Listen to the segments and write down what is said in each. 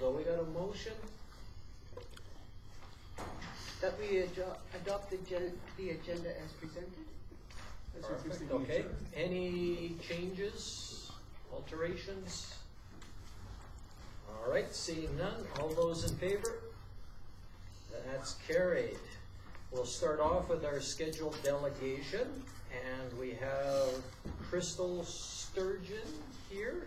So we got a motion That we adopt the agenda as presented? Perfect, okay. Any changes, alterations? All right, seeing none, all those in favor? That's carried. We'll start off with our scheduled delegation, and we have Crystal Sturgeon here.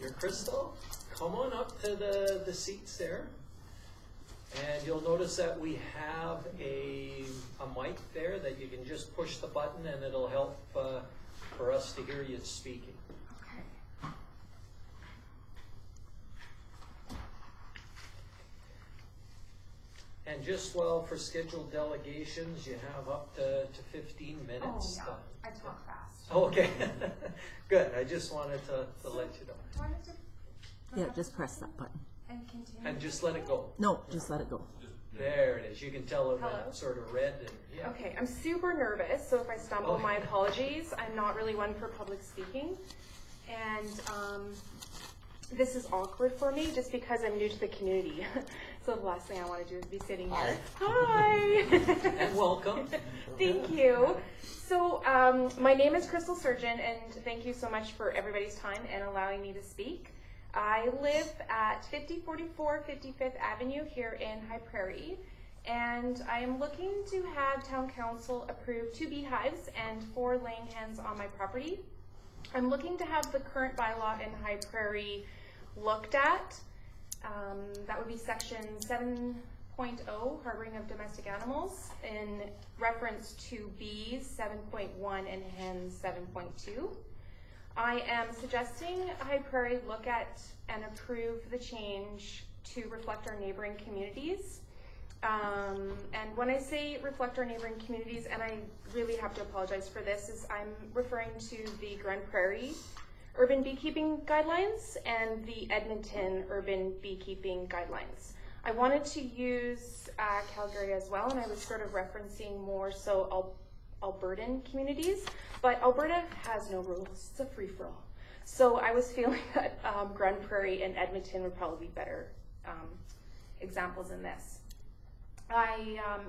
You're Crystal. Come on up to the seats there. And you'll notice that we have a mic there that you can just push the button and it'll help for us to hear you speaking. Okay. And just for scheduled delegations, you have up to 15 minutes. Oh, yeah. I talk fast. Okay, good. I just wanted to let you know. Do I have to? Yeah, just press that button. And continue. And just let it go. No, just let it go. There it is. You can tell it Hello? went sort of red. And, yeah. Okay, I'm super nervous, so if I stumble, Oh. my apologies. I'm not really one for public speaking. And this is awkward for me just because I'm new to the community. So the last thing I want to do is be sitting here. Hi! And welcome. Thank you. So my name is Crystal Surgeon, and thank you so much for everybody's time and allowing me to speak. I live at 5044 55th Avenue here in High Prairie, and I am looking to have Town Council approve 2 beehives and 4 laying hens on my property. I'm looking to have the current bylaw in High Prairie looked at. That would be section 7.0, harboring of domestic animals, in reference to bees 7.1 and hens 7.2. I am suggesting High Prairie look at and approve the change to reflect our neighboring communities. And when I say reflect our neighboring communities, and I really have to apologize for this, is I'm referring to the Grand Prairie Urban Beekeeping Guidelines and the Edmonton Urban Beekeeping Guidelines. I wanted to use Calgary as well, and I was sort of referencing more so Albertan communities, but Alberta has no rules. It's a free-for-all. So I was feeling that Grand Prairie and Edmonton would probably be better examples in this.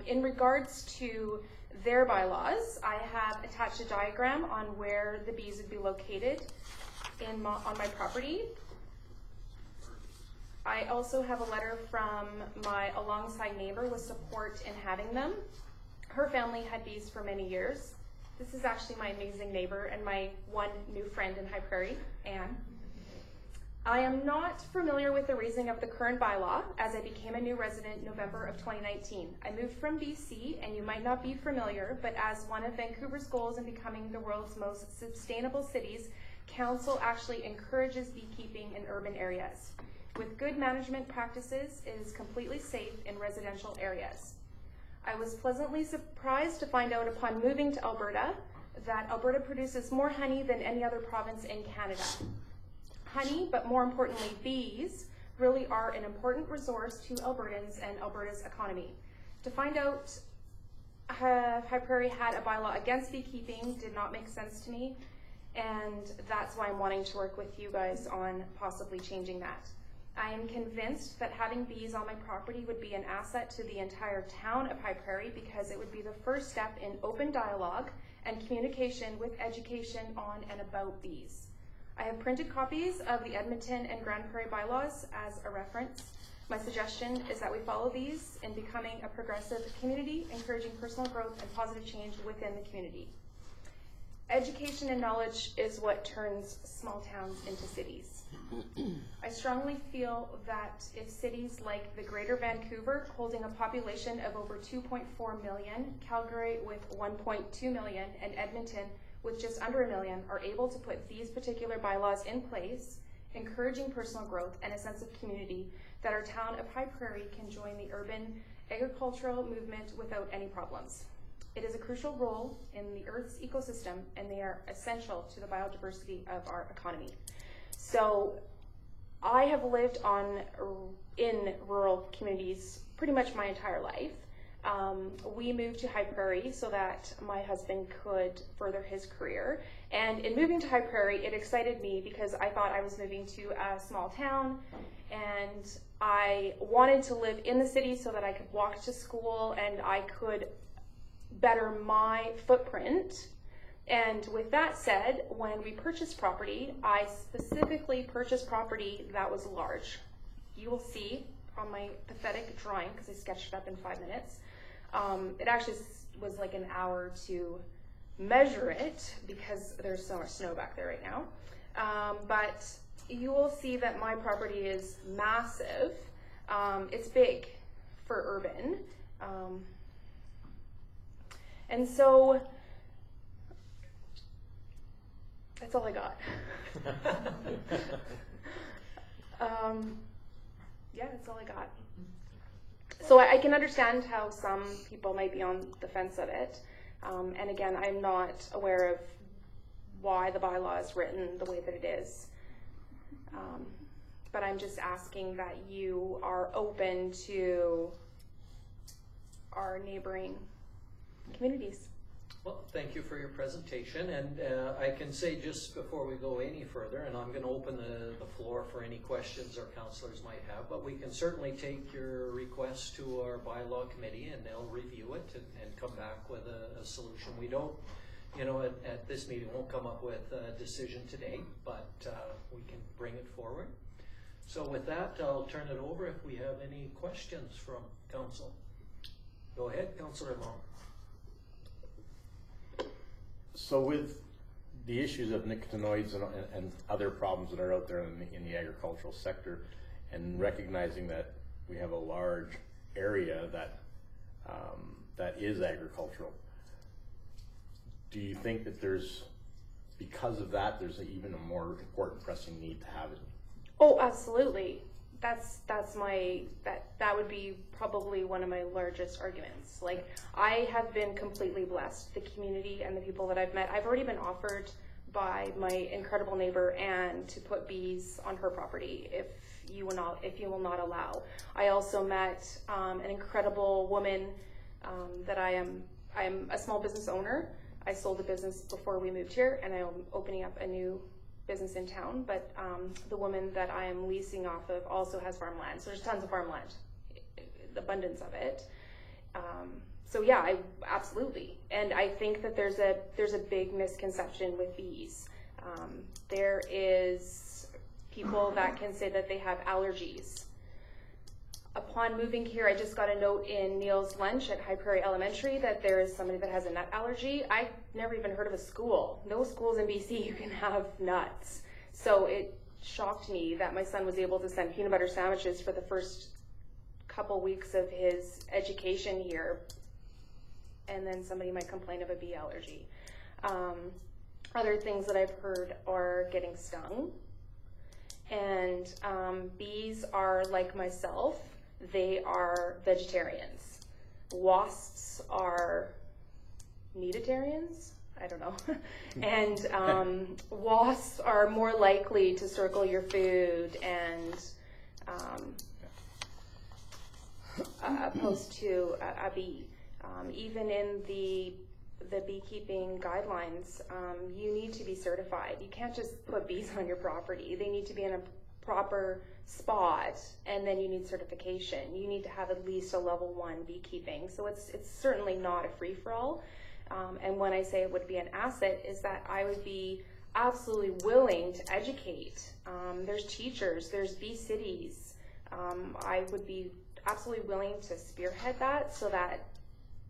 In regards to their bylaws, I have attached a diagram on where the bees would be located on my property. I also have a letter from my alongside neighbor with support in having them. Her family had bees for many years. This is actually my amazing neighbor and my one new friend in High Prairie, Anne. I am not familiar with the reasoning of the current bylaw, as I became a new resident November of 2019. I moved from BC, and you might not be familiar, but as one of Vancouver's goals in becoming the world's most sustainable cities, Council actually encourages beekeeping in urban areas. With good management practices, it is completely safe in residential areas. I was pleasantly surprised to find out upon moving to Alberta that Alberta produces more honey than any other province in Canada. Honey, but more importantly bees, really are an important resource to Albertans and Alberta's economy. To find out High Prairie had a bylaw against beekeeping did not make sense to me, and that's why I'm wanting to work with you guys on possibly changing that. I am convinced that having bees on my property would be an asset to the entire town of High Prairie because it would be the first step in open dialogue and communication with education on and about bees. I have printed copies of the Edmonton and Grand Prairie bylaws as a reference. My suggestion is that we follow these in becoming a progressive community, encouraging personal growth and positive change within the community. Education and knowledge is what turns small towns into cities. I strongly feel that if cities like the Greater Vancouver, holding a population of over 2.4 million, Calgary with 1.2 million, and Edmonton with just under 1 million, are able to put these particular bylaws in place, encouraging personal growth and a sense of community, that our town of High Prairie can join the urban agricultural movement without any problems. It is a crucial role in the Earth's ecosystem, and they are essential to the biodiversity of our economy. So I have lived in rural communities pretty much my entire life. We moved to High Prairie so that my husband could further his career. And in moving to High Prairie, it excited me because I thought I was moving to a small town, and I wanted to live in the city so that I could walk to school and I could better my footprint. And with that said, when we purchased property, I specifically purchased property that was large. You will see on my pathetic drawing, because I sketched it up in 5 minutes. It actually was like an hour to measure it because there's so much snow back there right now. But you will see that my property is massive. It's big for urban. And so that's all I got. Yeah, that's all I got. So I can understand how some people might be on the fence of it. And again, I'm not aware of why the bylaw is written the way that it is. But I'm just asking that you are open to our neighboring communities. Well, thank you for your presentation, and I can say just before we go any further, and I'm going to open the floor for any questions our councillors might have, but we can certainly take your request to our bylaw committee and they'll review it and come back with a solution. We don't, at this meeting, won't come up with a decision today, but we can bring it forward. So with that, I'll turn it over if we have any questions from council. Go ahead, Councillor Long. So with the issues of nicotinoids and other problems that are out there in the agricultural sector, and recognizing that we have a large area that that is agricultural, do you think that because of that, there's even a more important pressing need to have it? Oh, absolutely. That would be probably one of my largest arguments. Like, I have been completely blessed. The community and the people that I've met, I've already been offered by my incredible neighbor Anne to put bees on her property if you will not allow. I also met an incredible woman that I'm a small business owner. I sold a business before we moved here, and I'm opening up a new business in town, but the woman that I am leasing off of also has farmland. So there's tons of farmland, the abundance of it. So yeah, absolutely. And I think that there's a big misconception with bees. There is people that can say that they have allergies. Upon moving here, I just got a note in Neil's lunch at High Prairie Elementary that there is somebody that has a nut allergy. I never even heard of a school. No schools in BC you can have nuts. So it shocked me that my son was able to send peanut butter sandwiches for the first couple weeks of his education here, and then somebody might complain of a bee allergy. Other things that I've heard are getting stung. And bees are like myself. They are vegetarians. Wasps are meatitarians? I don't know. And wasps are more likely to circle your food and opposed to a bee. Even in the beekeeping guidelines, you need to be certified. You can't just put bees on your property. They need to be in a proper spot, and then you need certification. You need to have at least a level 1 beekeeping. So it's certainly not a free-for-all. And when I say it would be an asset, is that I would be absolutely willing to educate. There's teachers, there's bee cities. I would be absolutely willing to spearhead that so that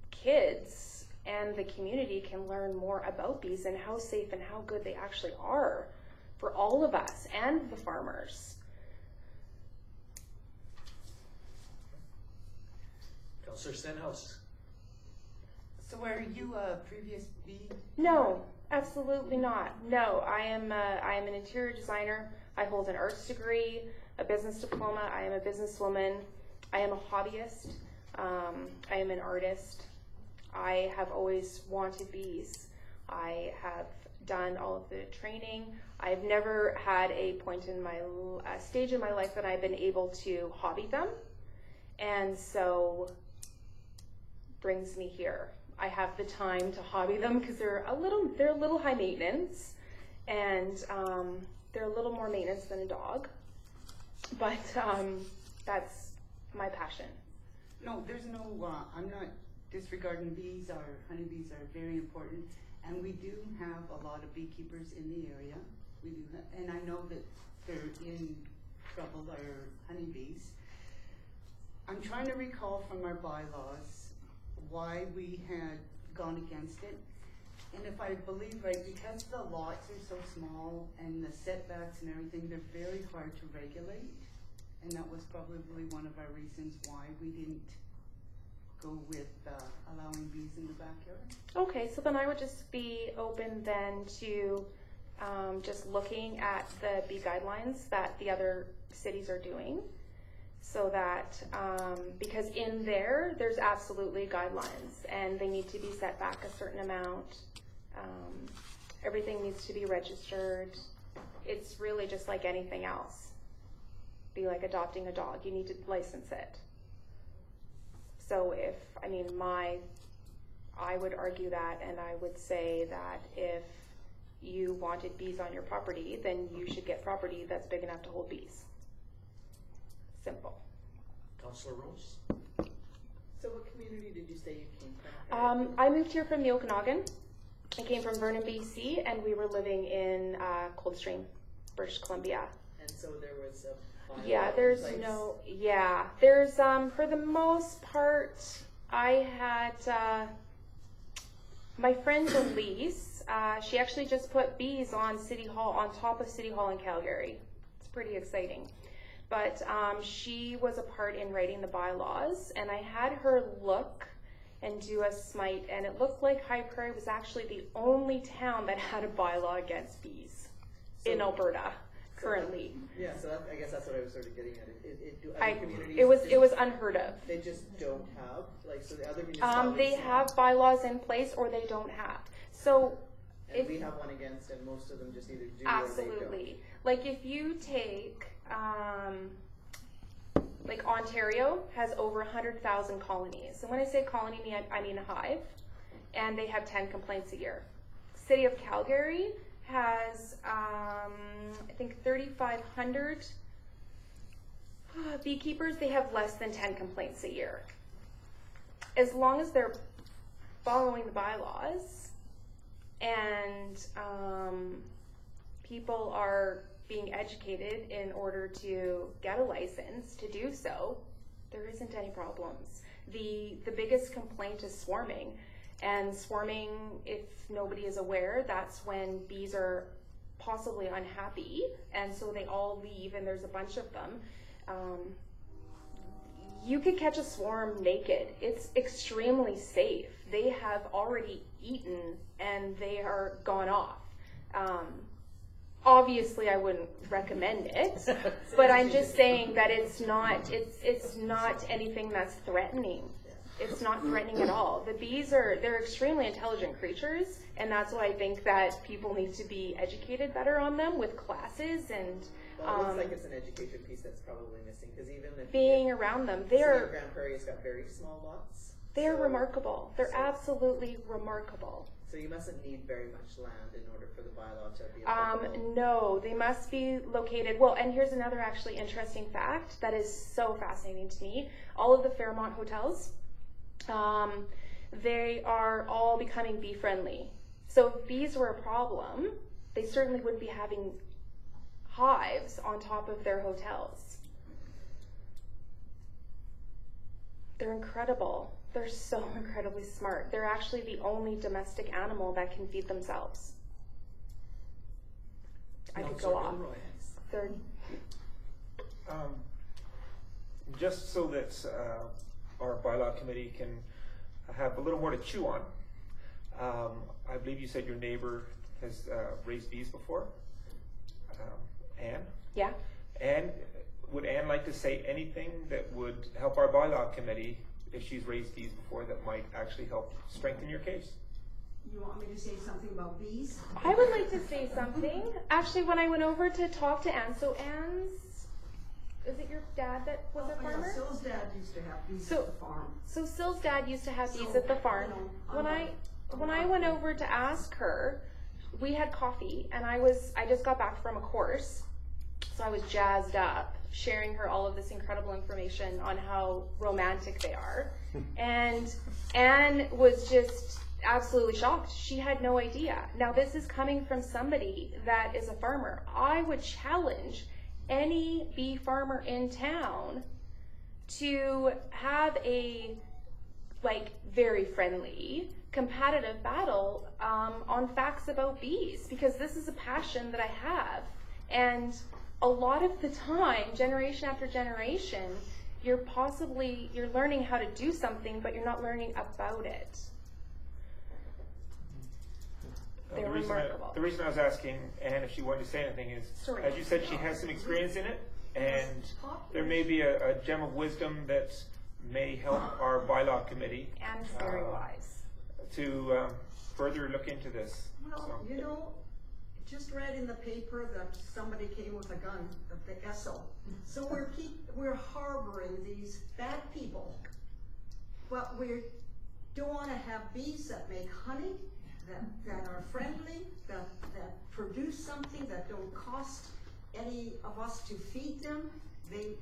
kids and the community can learn more about bees and how safe and how good they actually are for all of us and the farmers. Councillor Stenhouse. So are you a previous bee? No, absolutely not. No, I am an interior designer. I hold an arts degree, a business diploma. I am a businesswoman. I am a hobbyist. I am an artist. I have always wanted bees. I have done all of the training. I've never had a point in my stage in my life that I've been able to hobby them. And so brings me here. I have the time to hobby them because they're a little high maintenance, and they're a little more maintenance than a dog. But that's my passion. No, there's no, I'm not disregarding bees. Our honeybees are very important, and we do have a lot of beekeepers in the area. We do, and I know that they're in trouble, our honeybees. I'm trying to recall from our bylaws why we had gone against it. And if I believe right, because the lots are so small and the setbacks and everything, they're very hard to regulate. And that was probably one of our reasons why we didn't go with allowing bees in the backyard. Okay, so then I would just be open then to just looking at the bee guidelines that the other cities are doing. So that, because in there's absolutely guidelines, and they need to be set back a certain amount. Everything needs to be registered. It's really just like anything else. Be like adopting a dog. You need to license it. So I would argue that, and I would say that if you wanted bees on your property, then you should get property that's big enough to hold bees. Simple. Councillor Rose? So what community did you say you came from? I moved here from the Okanagan. I came from Vernon, BC, and we were living in Coldstream, British Columbia. And so there was a Yeah, bylaw there's in place? there's for the most part, I had my friend Elise, she actually just put bees on City Hall, on top of City Hall in Calgary. It's pretty exciting. But she was a part in writing the bylaws, and I had her look and do a smite, and it looked like High Prairie was actually the only town that had a bylaw against bees in Alberta currently. Yeah, so I guess that's what I was sort of getting at. Do other communities It was unheard of. They just don't have, like, so the other municipalities They have bylaws in place, or they don't have. So and we have one against, and most of them just either do or absolutely. they don't. Like if you take, like Ontario has over 100,000 colonies. And when I say colony, I mean a hive. And they have 10 complaints a year. City of Calgary has, I think 3,500 beekeepers. They have less than 10 complaints a year. As long as they're following the bylaws and people are being educated in order to get a license to do so, there isn't any problems. The biggest complaint is swarming. And swarming, if nobody is aware, that's when bees are possibly unhappy, and so they all leave, and there's a bunch of them. You could catch a swarm naked. It's extremely safe. They have already eaten, and they are gone off. Obviously, I wouldn't recommend it, but I'm just saying that it's not anything that's threatening. It's not threatening at all. The bees they're extremely intelligent creatures, and that's why I think that people need to be educated better on them with classes and. Well, it looks like it's an education piece that's probably missing, because even if being around them, they're Grand Prairie has got very small lots. They're remarkable. They're absolutely remarkable. So you mustn't need very much land in order for the bylaw to be applicable. No, they must be located. Well, and here's another actually interesting fact that is so fascinating to me. All of the Fairmont hotels, they are all becoming bee friendly. So if bees were a problem, they certainly wouldn't be having hives on top of their hotels. They're incredible. They're so incredibly smart. They're actually the only domestic animal that can feed themselves. I could go off. They're just so that our bylaw committee can have a little more to chew on. I believe you said your neighbor has raised bees before. Anne? Yeah. Anne, would Anne like to say anything that would help our bylaw committee if she's raised bees before that might actually help strengthen your case? You want me to say something about bees? I would like to say something. Actually, when I went over to talk to Anne, so is it your dad that was a Yeah, farmer? Syl's dad used to have bees So- at the farm. So Syl's dad used to have bees So, at the farm. you know, When I went over to ask her, we had coffee, and I just got back from a course, so I was jazzed up, sharing her all of this incredible information on how romantic they are. And Anne was just absolutely shocked. She had no idea. Now, this is coming from somebody that is a farmer. I would challenge any bee farmer in town to have a very friendly, competitive battle on facts about bees, because this is a passion that I have. And a lot of the time, generation after generation, you're learning how to do something, but you're not learning about it. They're remarkable. The reason I was asking Anne if she wanted to say anything is, Sorry. as you said, she has some experience in it, and there may be a gem of wisdom that may help our bylaw committee And very wise. to further look into this. Well, So- you know, just read in the paper that somebody came with a gun, that the Esso. So we're harboring these bad people, but we don't want to have bees that make honey, that are friendly, that produce something that don't cost any of us to feed them. They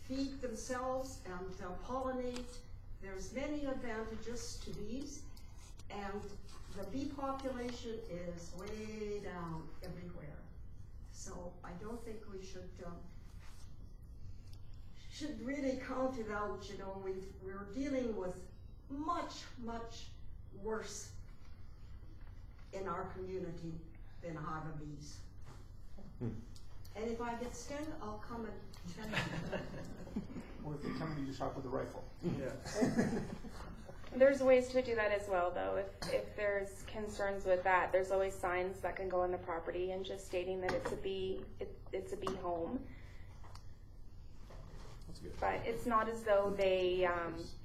feed themselves and pollinate. There's many advantages to bees, and the bee population is way down everywhere. So I don't think we should really count it out. You know, we're dealing with much worse in our community than a hive of bees. And if I get stung, I'll come and tell you. Or if they come to you shop with a rifle. Yeah. There's ways to do that as well, though. If there's concerns with that, there's always signs that can go on the property and just stating that it's a bee home. That's good. But it's not as though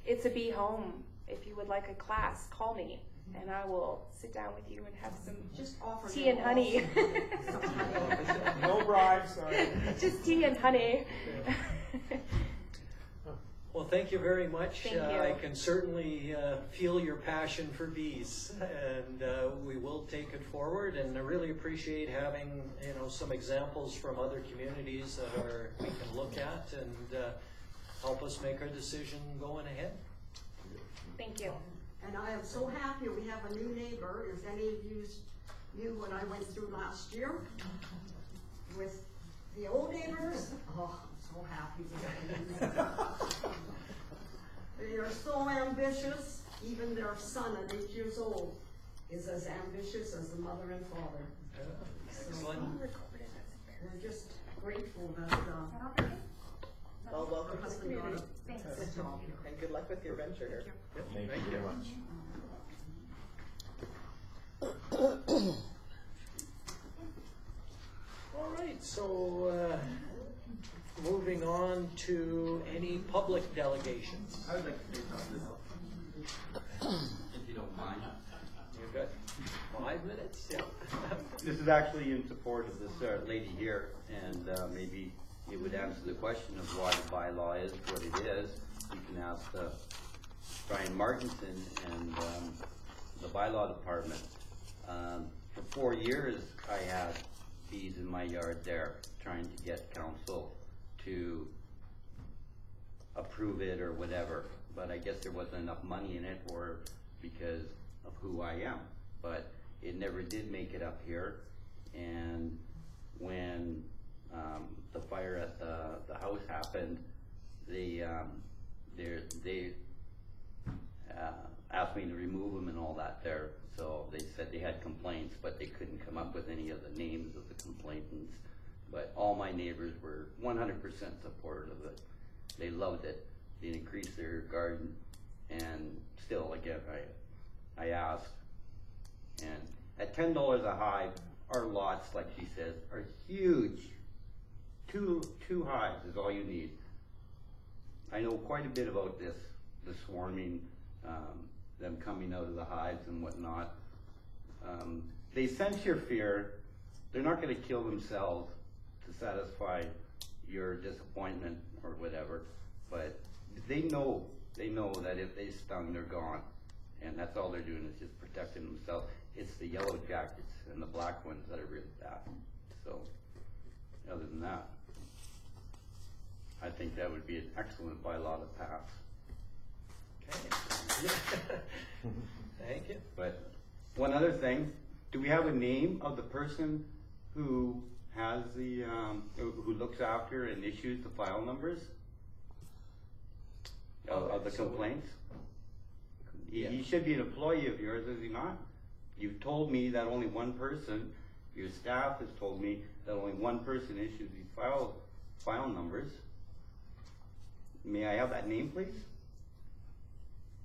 it's a bee home. If you would like a class, call me, and I will sit down with you and have some Just offer tea and honey. some honey. No bribes, sorry. Just tea and honey. Well, thank you very much. Thank you. I can certainly feel your passion for bees, and we will take it forward. And I really appreciate having some examples from other communities that we can look at and help us make our decision going ahead. Thank you. And I am so happy we have a new neighbor. If any of you knew what I went through last year with the old neighbors, oh, I'm so happy we have a new neighbor. They are so ambitious. Even their son at 8 years old is as ambitious as the mother and father. Excellent. We're just grateful that Well, welcome to the husband got community. a good job here. And good luck with your venture here. Thank you very much. All right, so moving on to any public delegations. I would like to say something, if you don't mind. You've got 5 minutes, yeah. This is actually in support of this lady here, and maybe it would answer the question of why the bylaw is what it is. You can ask Brian Martinson and the bylaw department. For 4 years, I had bees in my yard there, trying to get council to approve it or whatever. But I guess there wasn't enough money in it, or because of who I am. But it never did make it up here. And when the fire at the house happened, they asked me to remove them and all that there. So they said they had complaints, but they couldn't come up with any of the names of the complainants. But all my neighbors were 100% supportive of it. They loved it. They increased their garden, and still, again, I asked. And at $10 a hive, our lots, like she says, are huge. Two hives is all you need. I know quite a bit about this, the swarming, them coming out of the hives and whatnot. They sense your fear. They're not going to kill themselves to satisfy your disappointment or whatever, but they know that if they stung, they're gone. And that's all they're doing is just protecting themselves. It's the yellow jackets and the black ones that are really bad. So, other than that, I think that would be an excellent bylaw to pass. Okay. Thank you. But one other thing, do we have a name of the person who has the, who looks after and issues the file numbers of the complaints? He should be an employee of yours, is he not? You've told me that only one person, your staff has told me that only one person issues these file numbers. May I have that name, please?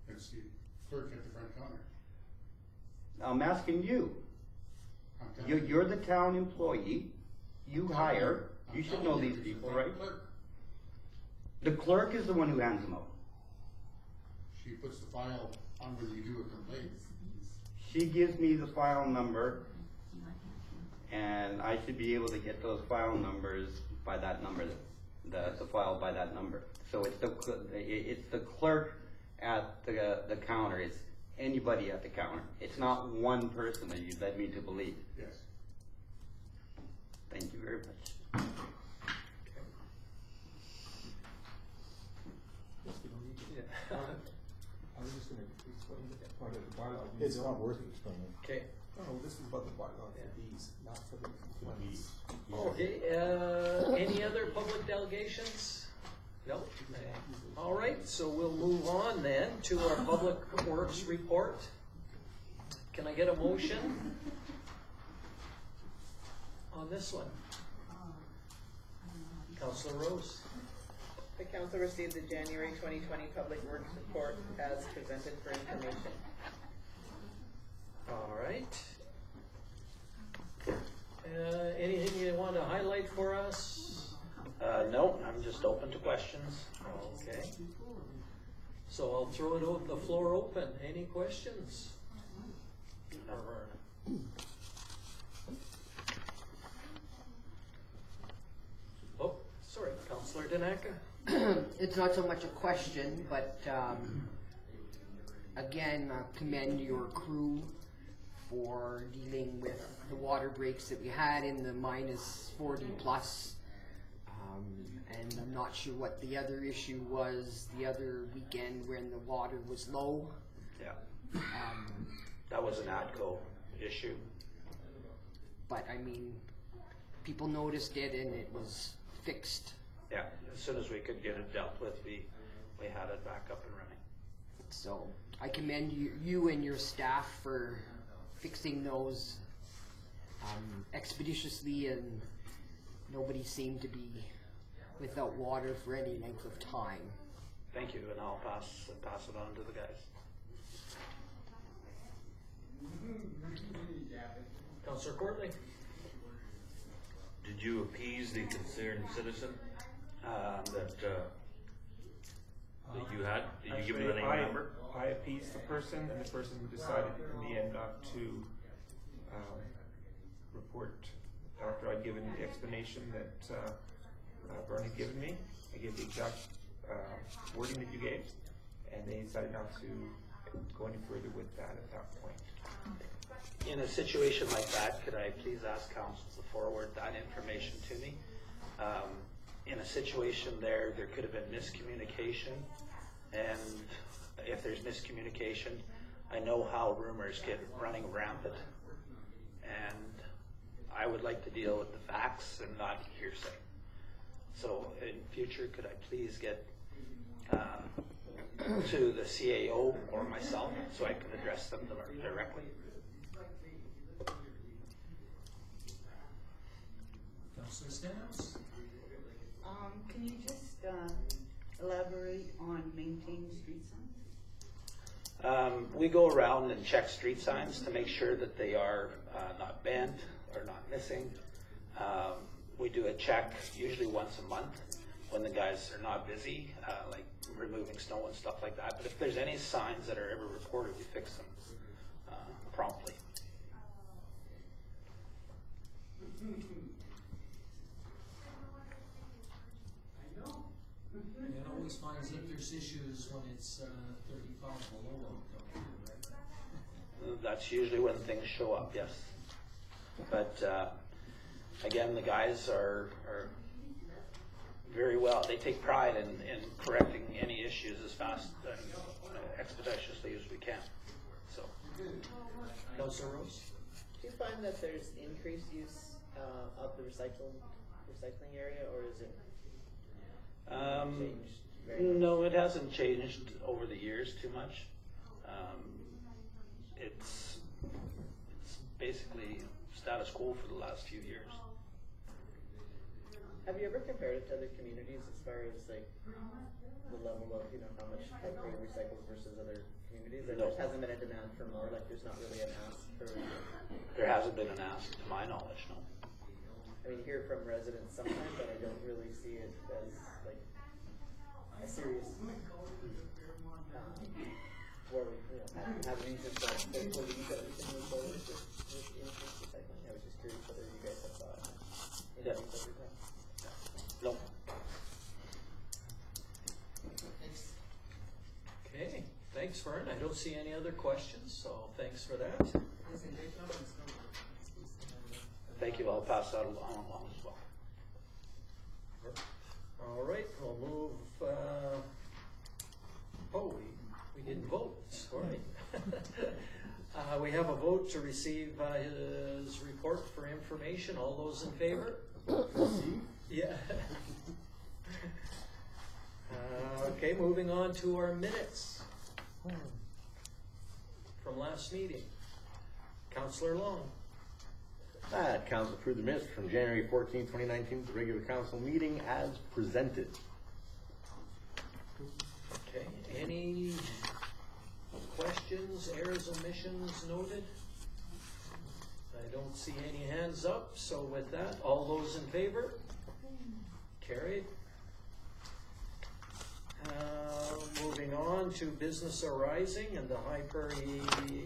It's the clerk at the front counter. I'm asking you. You're the town employee. You hire. You should know these people, right? The clerk is the one who hands them out. She puts the file on when you do a complaint. She gives me the file number, and I should be able to get those file numbers by that number, the file by that number. So it's the clerk at the counter. It's anybody at the counter. It's not one person that you led me to believe. Yes. Thank you very much. I was just gonna explain that part of the bylaw. It's not worth explaining. Okay. No, this is about the bylaw for these, not for the complaints. Okay, any other public delegations? No? All right, so we'll move on then to our Public Works report. Can I get a motion on this one? Councillor Rose. The council received the January 2020 Public Works Report as presented for information. All right. Anything you want to highlight for us? No, I'm just open to questions. Okay. So I'll throw it the floor open. Any questions? Oh, sorry, Councillor Danaka. It's not so much a question, but again, commend your crew for dealing with the water breaks that we had in the minus 40 plus. And I'm not sure what the other issue was the other weekend when the water was low. Yeah. That was an ADCO issue. But I mean, people noticed it and it was fixed. Yeah, as soon as we could get it dealt with, we had it back up and running. So I commend you and your staff for fixing those expeditiously, and nobody seemed to be without water for any length of time. Thank you, and I'll pass it on to the guys. Councillor Courtney. Did you appease the concerned citizen that you had? Did you give him the name number? I appeased the person, and the person who decided in the end not to report after I'd given the explanation that Vern had given me. I gave the exact wording that you gave, and they decided not to go any further with that at that point. In a situation like that, could I please ask council to forward that information to me? In a situation there could have been miscommunication, and if there's miscommunication, I know how rumors get running rampant, and I would like to deal with the facts and not hearsay. So in future, could I please get to the CAO or myself so I can address them directly? Councillor Stamos. Can you just elaborate on maintaining street signs? We go around and check street signs to make sure that they are not bent or not missing. We do a check usually once a month when the guys are not busy, like removing snow and stuff like that. But if there's any signs that are ever reported, we fix them promptly. always finds if there's issues when it's 35 below out there, right? That's usually when things show up, yes. But again, the guys are very well. They take pride in correcting any issues as fast and expeditiously as we can. So, Councilor Rose? Do you find that there's increased use of the recycling area, or is it changed very much? no, it hasn't changed over the years too much. It's basically status quo for the last few years. Have you ever compared it to other communities as far as like the level of, you know, how much Hyper recycles versus other communities? There No. just hasn't been a demand for more, like there's not really an ask for, There hasn't been an ask to my knowledge, no. I mean, hear from residents sometimes, but I don't really see it as like a serious, where we, you know, have reasons that they believe that we can move forward with increased recycling. I was just curious whether you guys have thought increase over time. No. Okay, thanks, Vern. I don't see any other questions, so thanks for that. Thank you. I'll pass that along as well. All right, we'll move, we didn't vote, sorry. We have a vote to receive his report for information. All those in favor? Yeah. Okay, moving on to our minutes from last meeting. Councillor Long. Council approved the minutes from January 14, 2019, the regular council meeting as presented. Okay, any questions, errors, omissions noted? I don't see any hands up, so with that, all those in favor? Carried. Moving on to business arising and the High Prairie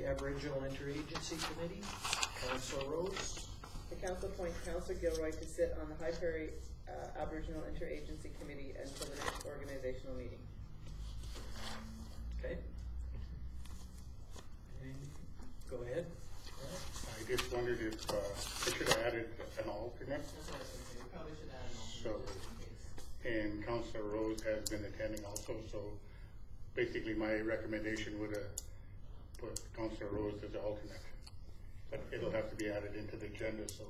Aboriginal Interagency Committee. Councillor Rose. The council appoints Councillor Gilroy to sit on the High Prairie Aboriginal Interagency Committee until the next organizational meeting. Okay. Go ahead. I just wondered if I should have added an alternate. So, and Councillor Rose has been attending also, so basically my recommendation would have put Councillor Rose as the alternate. But it'll have to be added into the agenda, so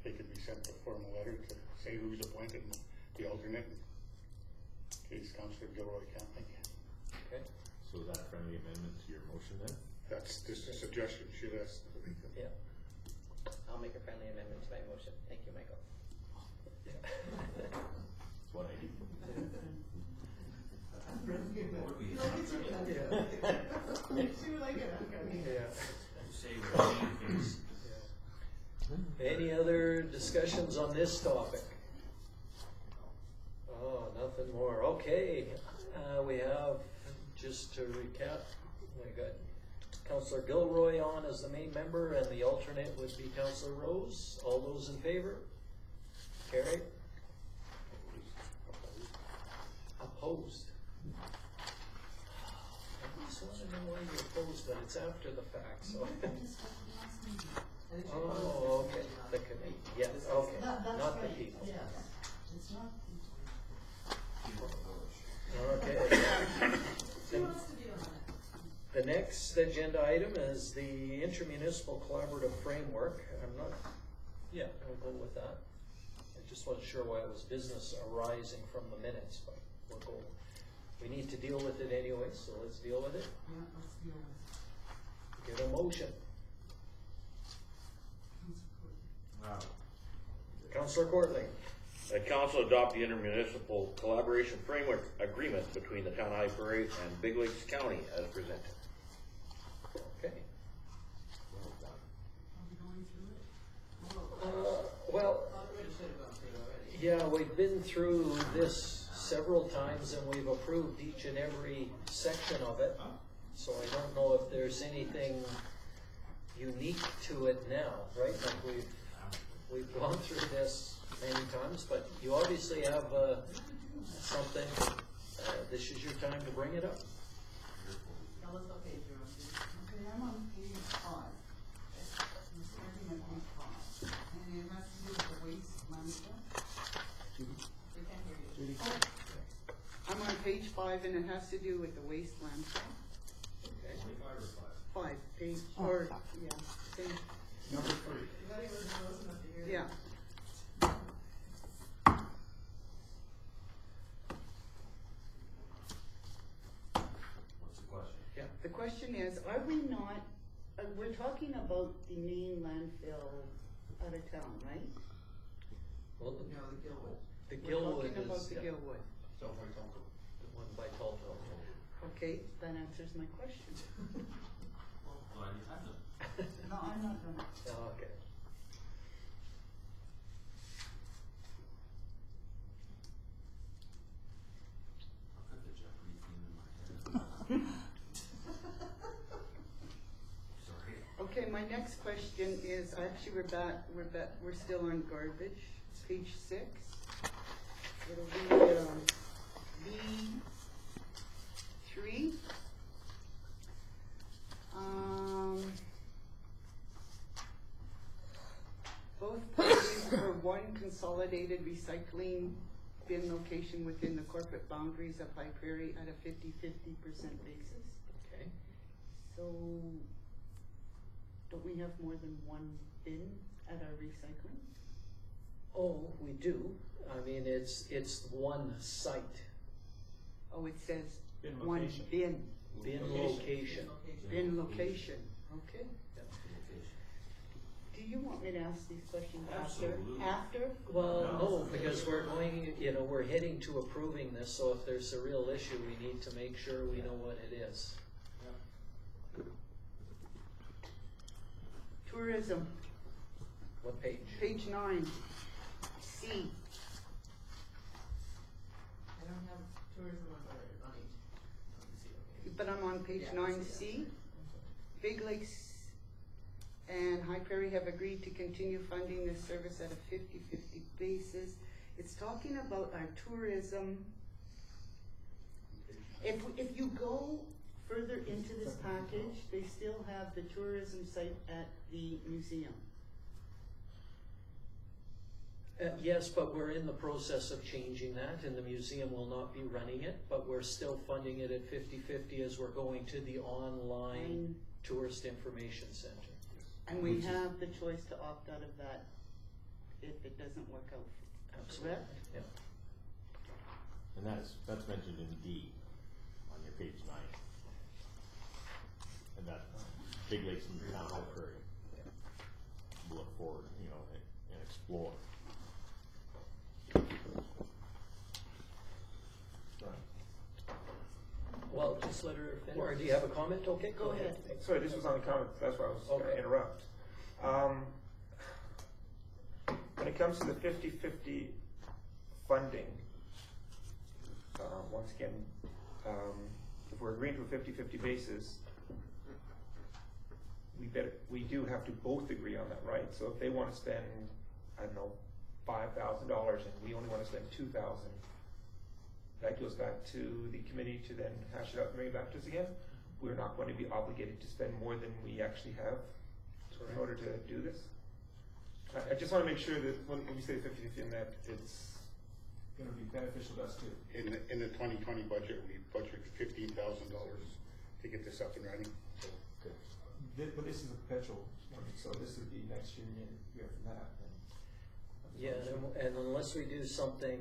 they could be sent a formal letter to say who's appointed and the alternate, in case Councillor Gilroy can't make it. Okay. So is that a friendly amendment to your motion then? That's just a suggestion, she has. Yeah. I'll make a friendly amendment to my motion. Thank you, Michael. That's what I do. Any other discussions on this topic? Oh, nothing more. Okay, we have, just to recap, we got Councillor Gilroy on as the main member, and the alternate would be Councillor Rose. All those in favor? Carried. Opposed? I just want to know why you're opposed, but it's after the fact, so. Oh, okay, the committee, yes, okay, not the people. Okay. The next agenda item is the Inter-Municipal Collaborative Framework. I'm not, yeah, we'll go with that. I just wasn't sure why it was business arising from the minutes, but we'll go. We need to deal with it anyway, so let's deal with it. Yeah, let's deal with it. Get a motion. Councillor Courtney. The council adopt the intermunicipal collaboration framework agreement between the town of High Prairie and Big Lakes County as presented. Okay. Are we going through it? Well, yeah, we've been through this several times and we've approved each and every section of it. So I don't know if there's anything unique to it now, right? Like we've gone through this many times, but you obviously have something This is your time to bring it up. Tell us what page you're on. Okay, I'm on page 5. I'm starting at page 5. And it has to do with the waste landfill. We can't hear you. Oh, I'm on page 5 and it has to do with the waste landfill. Okay. 25 or 5? 5, page, or, yeah, same, Number 3. Everybody was close enough to hear you. yeah. What's the question? Yeah. The question is, are we not, we're talking about the main landfill out of town, right? Well, No, the Gilwood. the We're Gilwood talking about is the yeah, Gilwood. So I don't go. the one by Tallville. Okay, that answers my question. Well, glad you had them. No, I'm not gonna. Oh, okay. I'll cut the Jeopardy theme in my head. Sorry. Okay, my next question is, actually, we're still on garbage, it's page 6. It'll be, B3. Both parties for one consolidated recycling bin location within the corporate boundaries of High Prairie at a 50-50% basis. Okay. So, don't we have more than one bin at our recycling? Oh, we do. I mean, it's one site, Oh, it says Bin one location. bin, bin Location. location. bin location, okay. Yeah. Do you want me to ask these questions after? Absolutely. After? Well, no, because we're going, we're heading to approving this, so if there's a real issue, we need to make sure we know what it is. Tourism, What page? page 9, C. I don't have tourism on each. But I'm on page Yeah, 9C. Big Lakes and High Prairie have agreed to continue funding this service at a 50-50 basis. It's talking about our tourism. If you go further into this package, they still have the tourism site at the museum. Yes, but we're in the process of changing that, and the museum will not be running it, but we're still funding it at 50-50 as we're going to the online tourist information center. And we have the choice to opt out of that if it doesn't work out. Absolutely. Correct? Yeah. And that's mentioned in D on your page 9. And that Big Lakes and Town High Prairie. Look forward, and explore. Well, just let her finish. Or do you have a comment? Okay, go ahead. Sorry, this was on the comments, that's why I was gonna interrupt. When it comes to the 50-50 funding, once again, if we're agreeing to a 50-50 basis, we do have to both agree on that, right? So if they wanna spend, I don't know, $5,000 and we only wanna spend $2,000, that goes back to the committee to then hash it out and bring it back to us again. We're not going to be obligated to spend more than we actually have in order to do this. I just want to make sure that when we say 50-50 in that it's Gonna be beneficial to us too. In the 2020 budget, we budgeted $15,000 to get this up and running. So, But this is a perpetual one, so this would be next year and year from that. Yeah, and unless we do something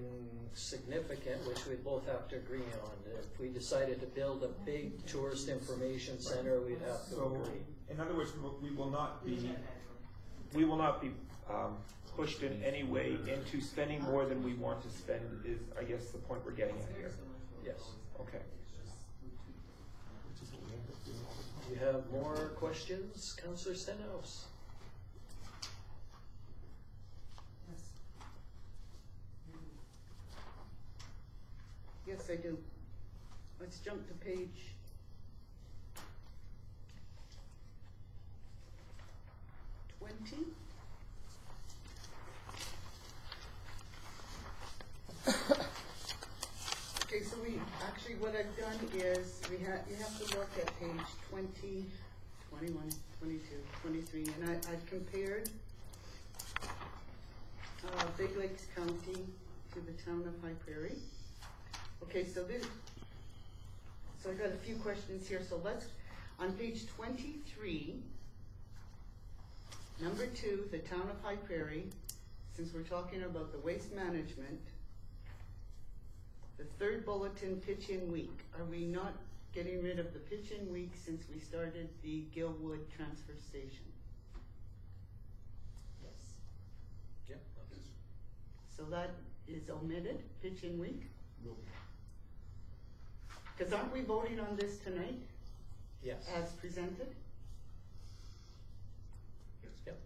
significant, which we both have to agree on, if we decided to build a big tourist information center, we'd have to So, agree. in other words, we will not be pushed in any way into spending more than we want to spend is, I guess, the point we're getting at here. Yes. Okay. Do you have more questions, Councillor Stenhouse? Yes, I do. Let's jump to page 20. Okay, so what I've done is, you have to look at page 20, 21, 22, 23, and I've compared Big Lakes County to the town of High Prairie. Okay, so I got a few questions here, so on page 23, number 2, the town of High Prairie, since we're talking about the waste management, the third bulletin, pitch-in week. Are we not getting rid of the pitch-in week since we started the Gilwood transfer station? Yes. Yep. So that is omitted, pitch-in week? Because aren't we voting on this tonight? Yes. As presented? Yep.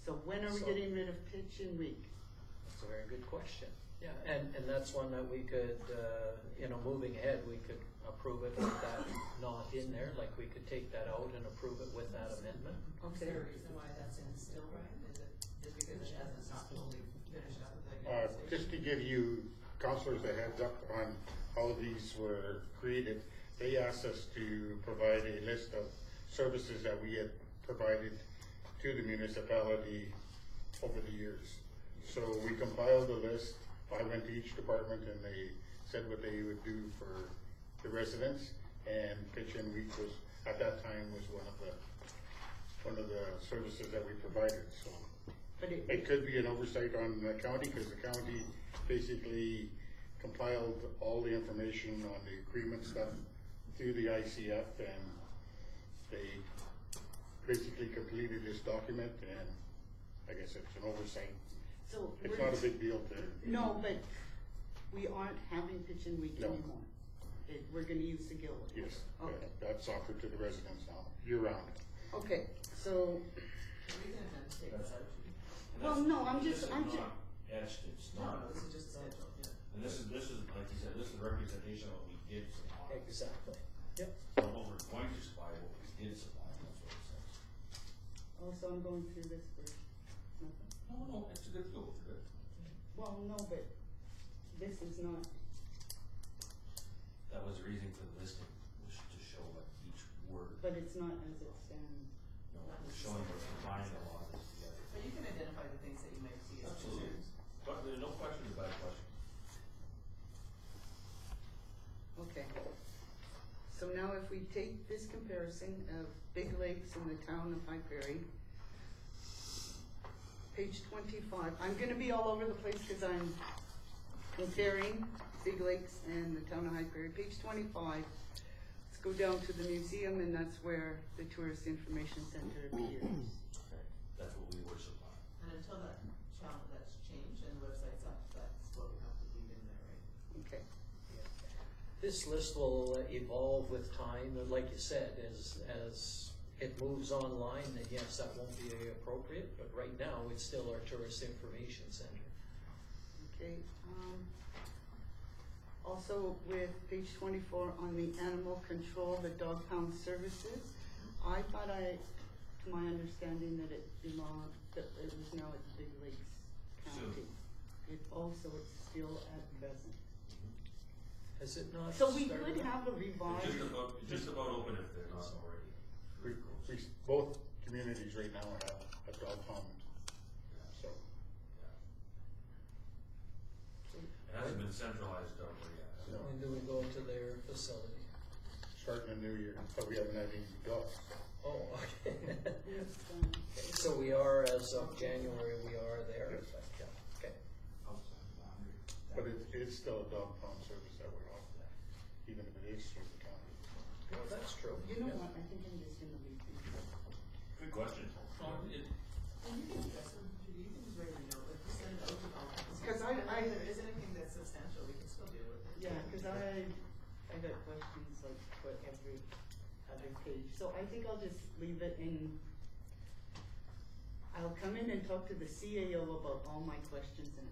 So when are we getting rid of pitch-in week? That's a very good question. Yeah, and that's one that we could, moving ahead, we could approve it with that not in there, like we could take that out and approve it with that amendment. Is there a reason why that's in still, Brian? Is it just because it hasn't not totally finished up with the Just to give you councilors a heads up on how these were created, they asked us to provide a list of services that we had provided to the municipality over the years. So we compiled a list. I went to each department and they said what they would do for the residents, and pitch-in week was, at that time, was one of the services that we provided, so. But it could be an oversight on the county, because the county basically compiled all the information on the agreement stuff through the ICF, and they basically completed this document, and I guess it's an oversight. So it's not a big deal to. No, but we aren't having pitch-in week No. anymore. We're gonna use the Gilwood. Yes, Okay. that's offered to the residents now, year-round. Okay, so, We can amend to take that out. well, no, I'm just, Etched, it's No, not. this is just a schedule, yeah. And this is, like you said, this is a representation of what we did supply. Exactly. Yep. Not what we're going to supply, what we did supply, that's what it says. also I'm going through this first. Nothing? No, it's a good go, it's good. Well, no, but this is not, That was the reason for the listing, was to show what each word, but it's not as it stands. you know, we're showing we're combining a lot of this together. But you can identify the things that you might see as Absolutely. concerns. But there's no question about a question. Okay. So now if we take this comparison of Big Lakes and the town of High Prairie, page 25, I'm gonna be all over the place because I'm comparing Big Lakes and the town of High Prairie. Page 25, let's go down to the museum, and that's where the Tourist Information Center appears. Okay. That's what we were supplying. And until that's changed and the website's up, that's what we have to leave in there, right? Okay. This list will evolve with time, and like you said, as it moves online, then yes, that won't be appropriate, but right now, it's still our Tourist Information Center. Okay, also with page 24 on the animal control, the dog pound services, I thought to my understanding that it belonged, that it was now at Big Lakes County. It's still at present. Has it not So we started? could have a revised. It's just about open if they're not already. Both communities right now have a dog pound, so. It hasn't been centralized over yet. No. When do we go to their facility? Starting a new year, but we haven't had any dogs. Oh, okay. So we are, as of January, we are there, yeah, okay. But it's still a dog pound service that we're offering, even if it is through the county. Well, that's true. You know what, I think I'm just gonna leave these. Good question. And you can address them, you can just write a note, like, just send it out to all. Because And if there is anything that's substantial, we can still deal with it. Yeah, because I got questions like for every other page. So I think I'll just leave it in. I'll come in and talk to the CAO about all my questions and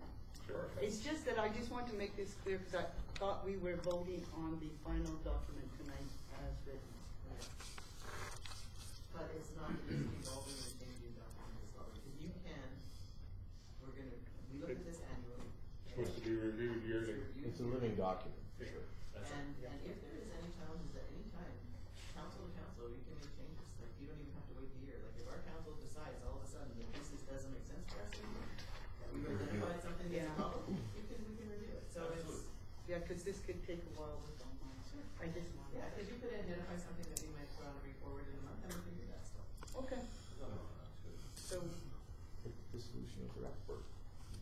it's just that I just want to make this clear because I thought we were voting on the final document tonight as written. But it's not, it's evolving and changing document as well, because we look at this annually. It's supposed to be reviewed yearly. It's reviewed It's a living document, for sure. And if there is any challenges at any time, council to council, we can make changes. Like, you don't even have to wait a year. Like, if our council decides all of a sudden that this doesn't make sense for us anymore, that we've identified something that's a problem, we can review it. So it's. Yeah, cause this could take a while with them. I just want. Yeah, cause you could identify something that we might want to bring forward in a month and we can do that stuff. Okay. So, The solution is the expert.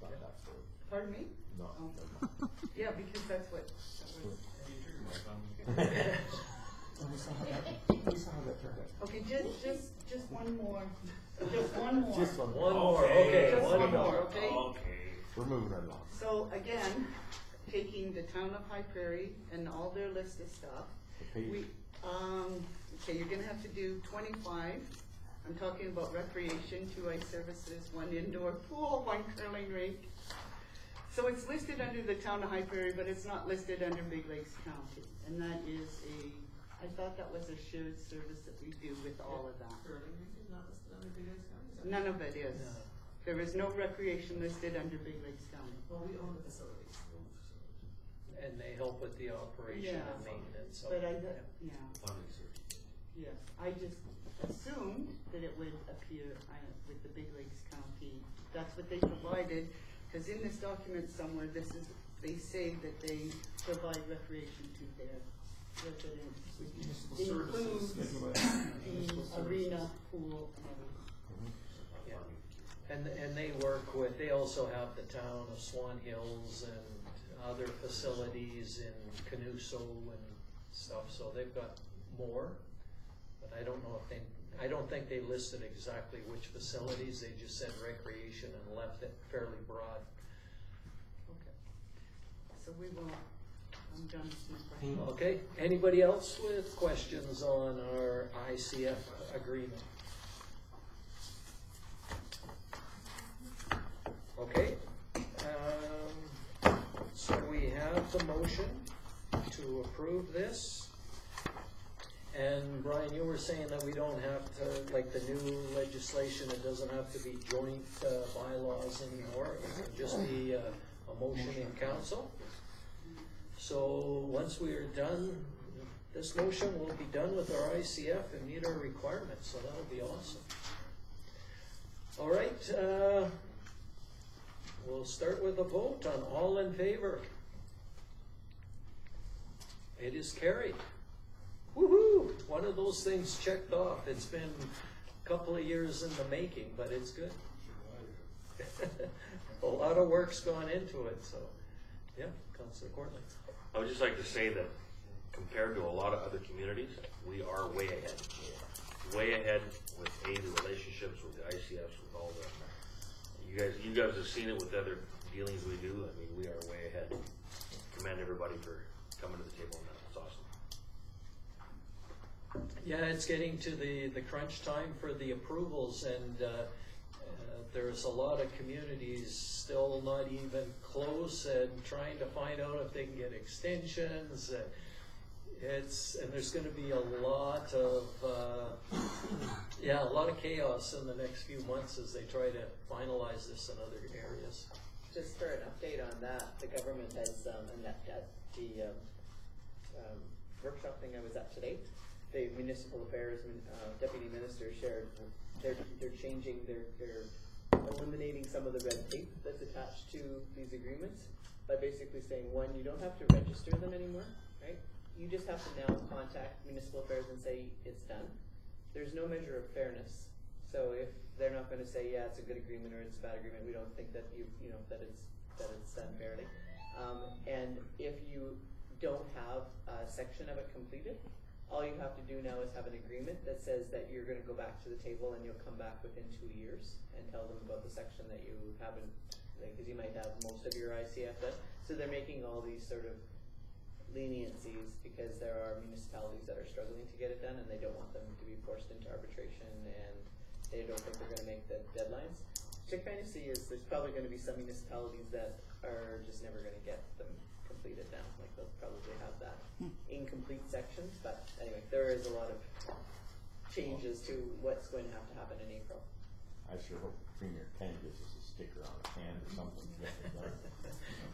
Not that story. pardon me? No. Oh. never mind. Yeah, because that's what, that was. We saw how that turned out. Okay, just one more, just one more. Just one. One more, okay, Just one one more. more, okay? We're moving right along. So again, taking the town of High Prairie and all their list of stuff, The page. we, okay, you're gonna have to do 25. I'm talking about recreation, 2 ice services, 1 indoor pool, 1 curling rink. So it's listed under the town of High Prairie, but it's not listed under Big Lakes County. And that is I thought that was a shared service that we do with all of that. Curling rink is not listed under Big Lakes County? Is that None right? of it is. No. There is no recreation listed under Big Lakes County. Well, we own the facilities. And they help with the operation Yeah. and maintenance. But I, Yeah. yeah. Yes, I just assumed that it would appear with the Big Lakes County. That's what they provided, because in this document somewhere, they say that they provide recreation to their residents. Municipal It services, includes municipal the arena, pool, and everything. Yeah. And they also have the town of Swan Hills and other facilities in Canuso and stuff, so they've got more. But I don't know if I don't think they listed exactly which facilities, they just said recreation and left it fairly broad. Okay. So we will, I'm done with my question. Okay, anybody else with questions on our ICF agreement? Okay, so we have the motion to approve this. And Brian, you were saying that we don't have to, like the new legislation, it doesn't have to be joint bylaws anymore, it can just be a motion in council. So once we are done, this motion will be done with our ICF and meet our requirements, so that'll be awesome. All right, we'll start with a vote on all in favor. It is carried. Woohoo! One of those things checked off. It's been a couple of years in the making, but it's good. A lot of work's gone into it, so yeah, Councilor Courtney. I would just like to say that compared to a lot of other communities, we are way ahead. Way ahead with the relationships with the ICFs, with all the, you guys have seen it with other dealings we do. I mean, we are way ahead. Commend everybody for coming to the table on that. It's awesome. Yeah, it's getting to the crunch time for the approvals, and there's a lot of communities still not even close and trying to find out if they can get extensions. And there's going to be a lot of a lot of chaos in the next few months as they try to finalize this in other areas. Just for an update on that, the government has, and at the workshop thing I was at today, the municipal affairs deputy minister shared they're changing, they're eliminating some of the red tape that's attached to these agreements by basically saying, one, you don't have to register them anymore, right? You just have to now contact municipal affairs and say it's done. There's no measure of fairness. So if they're not going to say, yeah, it's a good agreement or it's a bad agreement, we don't think that that it's done fairly. And if you don't have a section of it completed, all you have to do now is have an agreement that says that you're going to go back to the table and you'll come back within 2 years and tell them about the section that you haven't, because you might have most of your ICF done. So they're making all these sort of leniencies because there are municipalities that are struggling to get it done and they don't want them to be forced into arbitration and they don't think they're going to make the deadlines. What I kind of see is there's probably going to be some municipalities that are just never going to get them completed now. Like they'll probably have that incomplete sections, but anyway, there is a lot of changes to what's going to happen in April. I sure hope Premier Ken gives us a sticker on a can or something.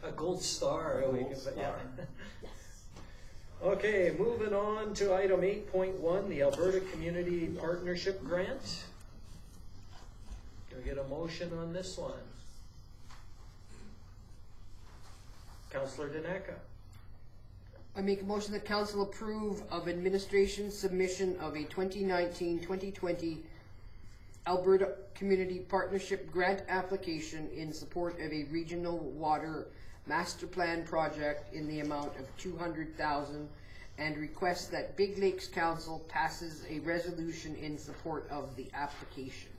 A gold star. A we gold can- star. yeah. Okay, moving on to item 8.1, the Alberta Community Partnership Grant. Can we get a motion on this one? Councillor Daneka. I make a motion that council approve of administration's submission of a 2019-2020 Alberta Community Partnership Grant application in support of a regional water master plan project in the amount of $200,000 and requests that Big Lakes Council passes a resolution in support of the application.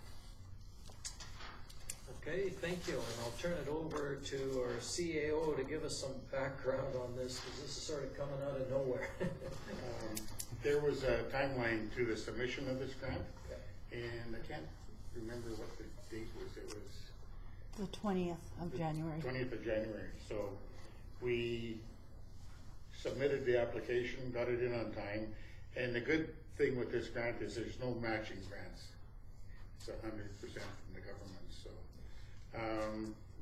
Okay, thank you, and I'll turn it over to our CAO to give us some background on this, because this is sort of coming out of nowhere. There was a timeline to the submission of this grant, and I can't remember what the date was. It was the 20th of January. 20th of January. So we submitted the application, got it in on time, and the good thing with this grant is there's no matching grants. It's 100% from the government. So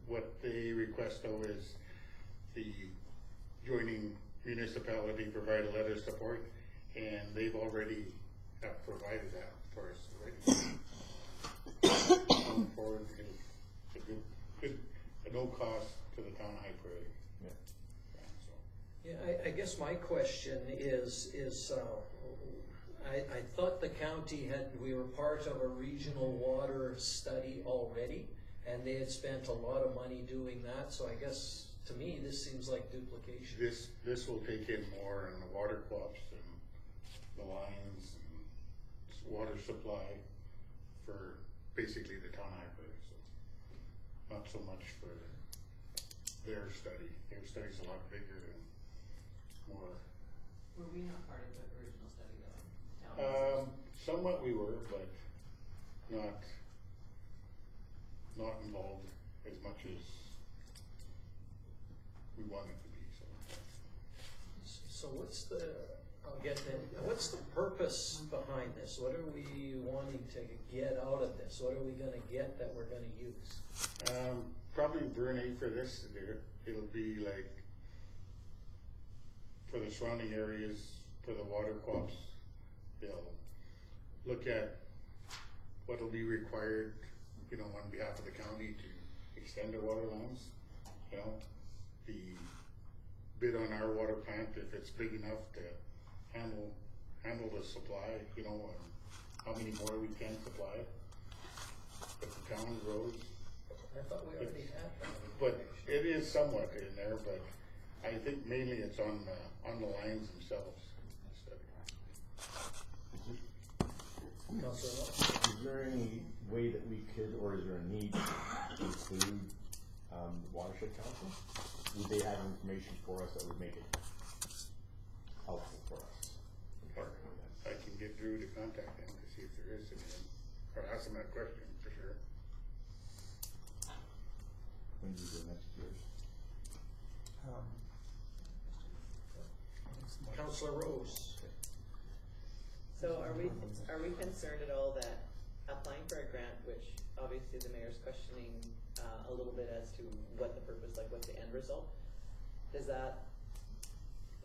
what they request though is the joining municipality provide a letter of support, and they've already have provided that for us already. Going forward, it's a good, a no cost to the town of High Prairie. Yeah, I guess my question is I thought the county we were part of a regional water study already, and they had spent a lot of money doing that, so I guess, to me, this seems like duplication. This will take in more on the water co-ops and the lines and water supply for basically the town of High Prairie, so not so much for their study. Their study's a lot bigger and more. Were we not part of the original study though? Somewhat we were, but not involved as much as we wanted to be. So what's the purpose behind this? What are we wanting to get out of this? What are we going to get that we're going to use? Probably Brunei for this. It'll be like for the surrounding areas, for the water co-ops, they'll look at what will be required, on behalf of the county to extend their water lines. The bid on our water plant, if it's big enough to handle the supply, and how many more we can supply. If the town grows. I thought we already had that. But it is somewhat in there, but I think mainly it's on the lines themselves. Is there any way that we could, or is there a need to include the Watershed Council? Would they have information for us that would make it helpful for us? I can get Drew to contact them to see if there is anything, or ask them that question for sure. When do you go next year's? Councillor Rose. So are we concerned at all that applying for a grant, which obviously the mayor's questioning a little bit as to what the purpose, like what's the end result, does that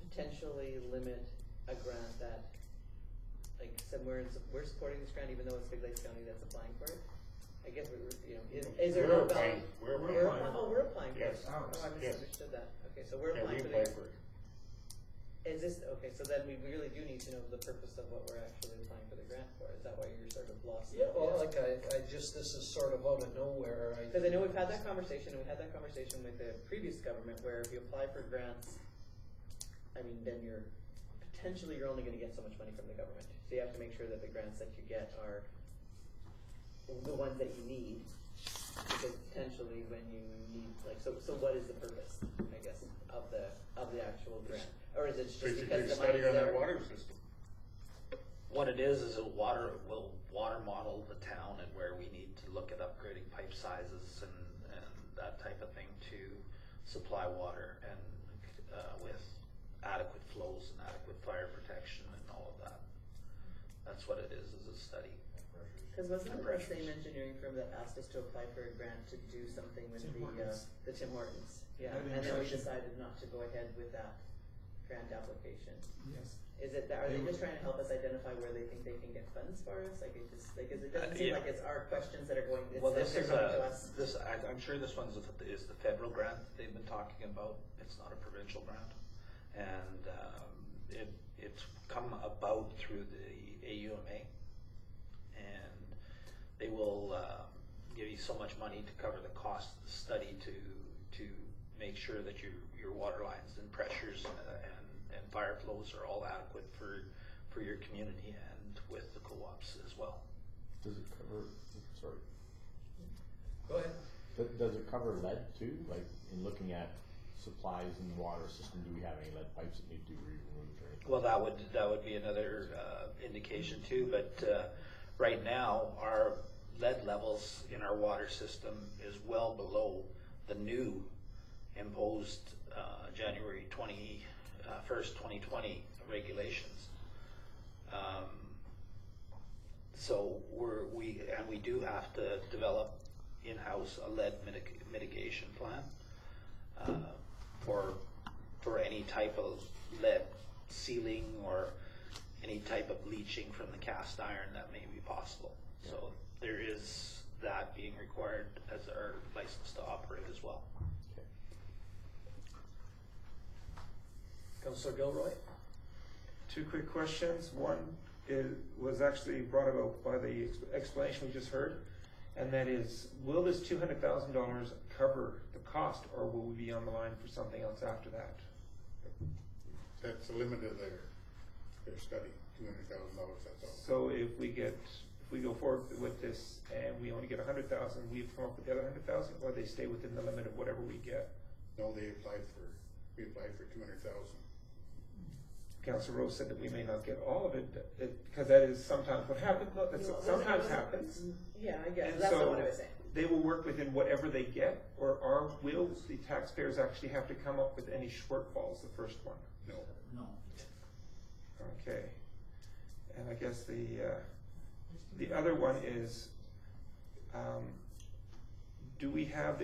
potentially limit a grant that, like, said we're supporting this grant even though it's Big Lakes County that's applying for it? I guess is there no value? We're applying for it. Yes. Oh, I misunderstood that. Okay, so we're Yeah, applying we for apply it. for it. Is this, okay, so then we really do need to know the purpose of what we're actually applying for the grant for. Is that why you're sort of lost? Yeah, well, like this is sort of out of nowhere. Because I know we've had that conversation, and we had that conversation with the previous government where if you apply for grants, then you're only going to get so much money from the government. So you have to make sure that the grants that you get are the ones that you need. Because potentially when you need, so what is the purpose, I guess, of the actual grant? Or is it just because the money's on there? that water system. What it is will water model the town and where we need to look at upgrading pipe sizes and that type of thing to supply water and with adequate flows and adequate fire protection and all of that. That's what it is a study. Cause wasn't it the same engineering firm that asked us to apply for a grant to do something with Tim Hortons. the Tim Hortons? Yeah, That and then we intersection. decided not to go ahead with that grant application. Yes. Is it, are they They just were- trying to help us identify where they think they can get funds for us? Like it just, like, 'cause it doesn't Yeah. seem like it's our questions that are going, it's Well, that this they're is coming to us. I'm sure this one's is the federal grant that they've been talking about. It's not a provincial grant. And it's come about through the AUMA. And they will give you so much money to cover the cost of the study to make sure that your water lines and pressures and fire flows are all adequate for your community and with the co-ops as well. Does it cover, sorry, Go ahead. does it cover lead too? Like in looking at supplies in the water system, do we have any lead pipes that need to be removed or anything? Well, that would be another indication too, but right now, our lead levels in our water system is well below the new imposed January 1st, 2020 regulations. So we do have to develop in-house a lead mitigation plan for any type of lead sealing or any type of leaching from the cast iron that may be possible. So there is that being required as our license to operate as well. Okay. Councillor Gilroy? Two quick questions. One was actually brought about by the explanation we just heard, and that is, will this $200,000 cover the cost, or will we be on the line for something else after that? That's the limit of their study, $200,000, that's all. So if we go forward with this and we only get 100,000, we've come up with the other 100,000, or they stay within the limit of whatever we get? No, we applied for 200,000. Councilor Rose said that we may not get all of it, because that is sometimes what happens. Sometimes happens. Yeah, I guess, And that's so not what I was saying. they will work within whatever they get, or will the taxpayers actually have to come up with any shortfalls, the first one? No. No. Okay. And I guess the other one is, do we have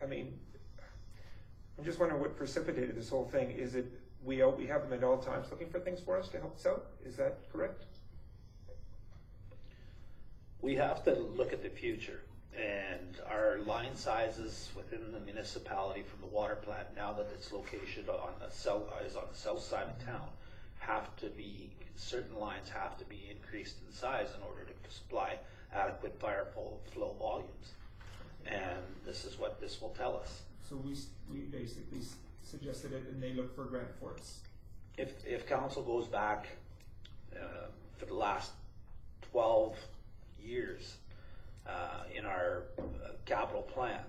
I'm just wondering what precipitated this whole thing. Is it, we have them at all times looking for things for us to help us out? Is that correct? We have to look at the future, and our line sizes within the municipality from the water plant, now that its location is on the south side of town, certain lines have to be increased in size in order to supply adequate fire flow volumes. And this is what this will tell us. So we basically suggested it, and they look for a grant for us. If council goes back for the last 12 years in our capital plan,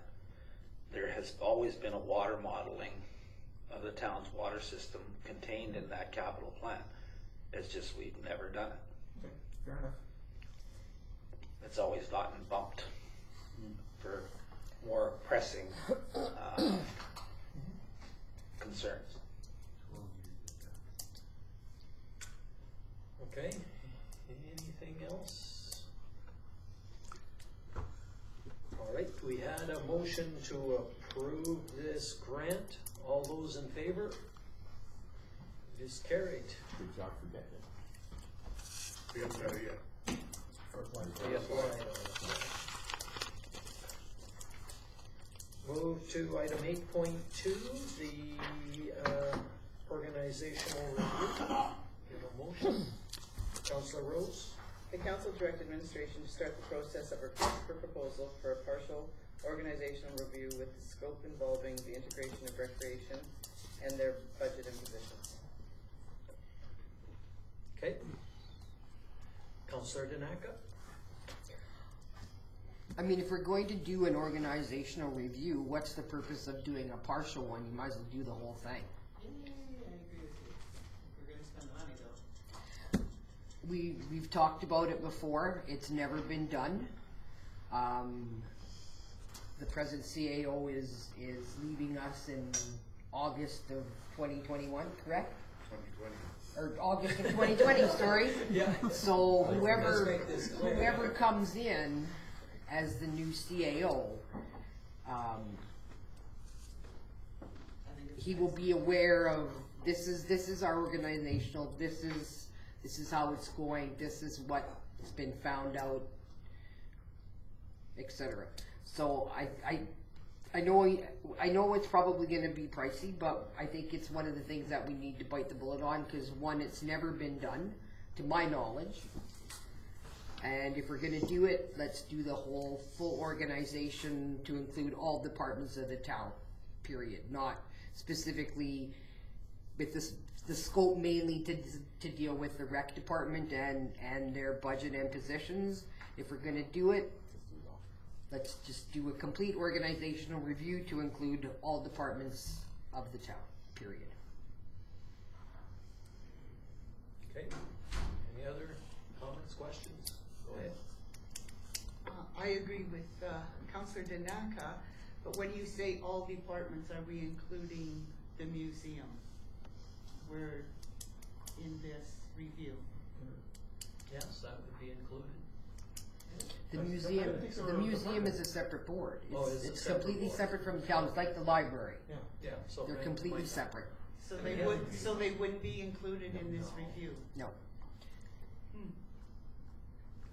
there has always been a water modeling of the town's water system contained in that capital plan. It's just we've never done it. Okay, fair enough. It's always gotten bumped for more pressing concerns. Okay, anything else? All right, we had a motion to approve this grant. All those in favor? It is carried. Good job for getting it. We haven't done it yet. We applied. Move to item 8.2, the organizational review. We have a motion. Councillor Rose? The council direct administration to start the process of request for proposal for a partial organizational review with the scope involving the integration of recreation and their budget and positions. Okay. Councillor Danaka? I mean, if we're going to do an organizational review, what's the purpose of doing a partial one? You might as well do the whole thing. Yeah, I agree with you. If we're gonna spend money though. We've talked about it before. It's never been done. The present CAO is leaving us in August of 2021, correct? or August of 2020, sorry. Yeah. So Let's whoever, make this clear. whoever comes in as the new CAO, he will be aware of, this is our organizational, this is how it's going, this is what's been found out, etc. So I know it's probably gonna be pricey, but I think it's one of the things that we need to bite the bullet on, cause one, it's never been done, to my knowledge. And if we're gonna do it, let's do the whole full organization to include all departments of the town, period. Not specifically with the scope mainly to deal with the rec department and their budget and positions. If we're gonna do it, let's just do a complete organizational review to include all departments of the town, period. Okay, any other comments, questions? Go ahead. I agree with Councillor Danaka, but when you say all departments, are we including the museum? We're in this review. Yes, that would be included. The museum is a separate board. It's separate completely board. separate from the town. It's like the library. Yeah, so. They're completely separate. So they wouldn't be included in this review? No.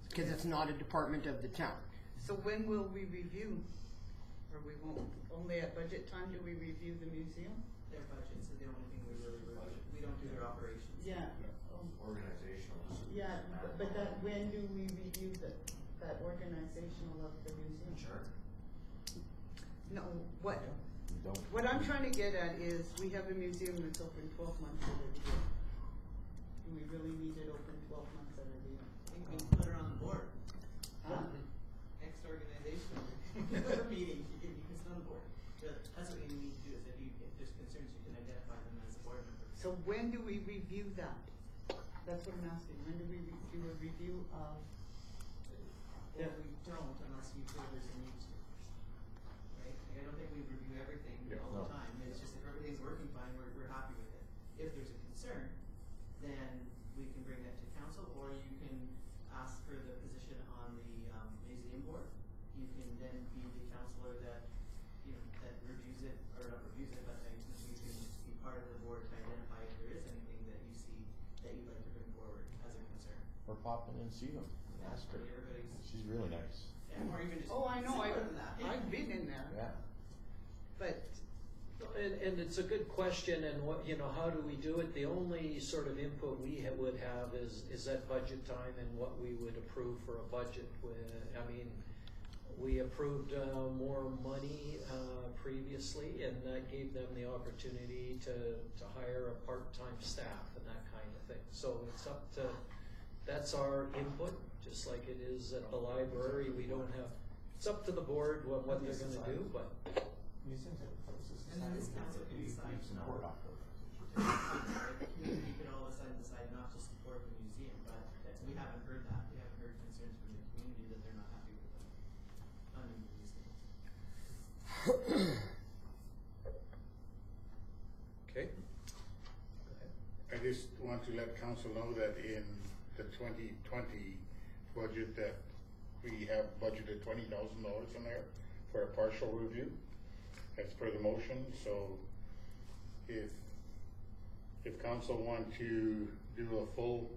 Because it's not a department of the town. So when will we review? Or we won't, only at budget time do we review the museum? Their budgets are the only thing we really review. We don't do their operations. Yeah. Organizational. Yeah, but that, when do we review that organizational of the museum? Sure. No, what Don't. I'm trying to get at is, we have a museum that's open 12 months out of the year. Do we really need it open 12 months out of the year? You can put her on the board. Next organizational meeting, you can sit on the board. But that's what you need to do, is if there's concerns, you can identify them as a board member. So when do we review that? That's what I'm asking. When do we do a review of? Well, we don't unless you feel there's a need to. Right? Like, I don't think we review everything all the time. It's just if everything's working fine, we're happy with it. If there's a concern, then we can bring that to council, or you can ask for the position on the museum board. You can then be the councillor that that reviews it, or not reviews it, but you can be part of the board to identify if there is anything that you see that you'd like to bring forward as a concern. Or pop in and see them. Ask her. She's really nice. Yeah, or even just I know. simpler than that. I've been in there. Yeah. But. And it's a good question, and what, how do we do it? The only sort of input we would have is at budget time and what we would approve for a budget. We approved more money previously, and that gave them the opportunity to hire a part-time staff and that kind of thing. So it's up to, that's our input, just like it is at the library. We don't have, it's up to the board what they're gonna do, but. And then this council can decide not. We could all of a sudden decide not to support the museum, but we haven't heard that. We haven't heard concerns from the community that they're not happy with the funding of these things. Okay. I just want to let council know that in the 2020 budget that we have budgeted $20,000 in there for a partial review. That's per the motion, so if council want to do a full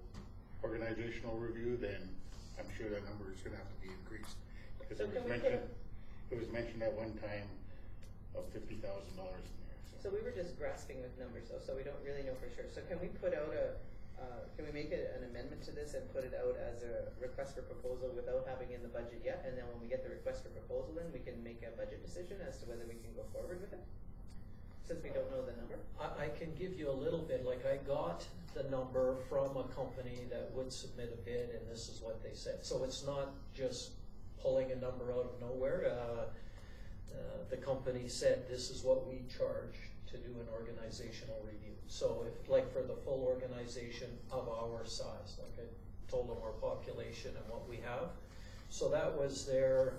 organizational review, then I'm sure that number is gonna have to be increased. Because it was mentioned at one time of $50,000 in there. So we were just grasping with numbers though, so we don't really know for sure. So can we put out can we make an amendment to this and put it out as a request for proposal without having in the budget yet? And then when we get the request for proposal, then we can make a budget decision as to whether we can go forward with it? Since we don't know the number? I can give you a little bit, like I got the number from a company that would submit a bid, and this is what they said. So it's not just pulling a number out of nowhere. The company said this is what we charge to do an organizational review. So if, like for the full organization of our size, like I told them our population and what we have. So that was their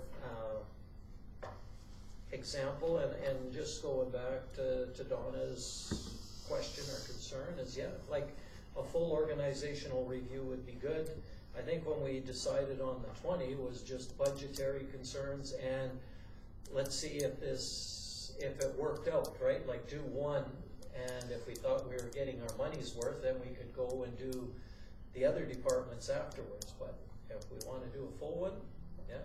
example, and just going back to Donna's question or concern is, yeah, like a full organizational review would be good. I think when we decided on the 20 was just budgetary concerns, and let's see if it worked out, right? Like do one, and if we thought we were getting our money's worth, then we could go and do the other departments afterwards. But if we want to do a full one, yeah,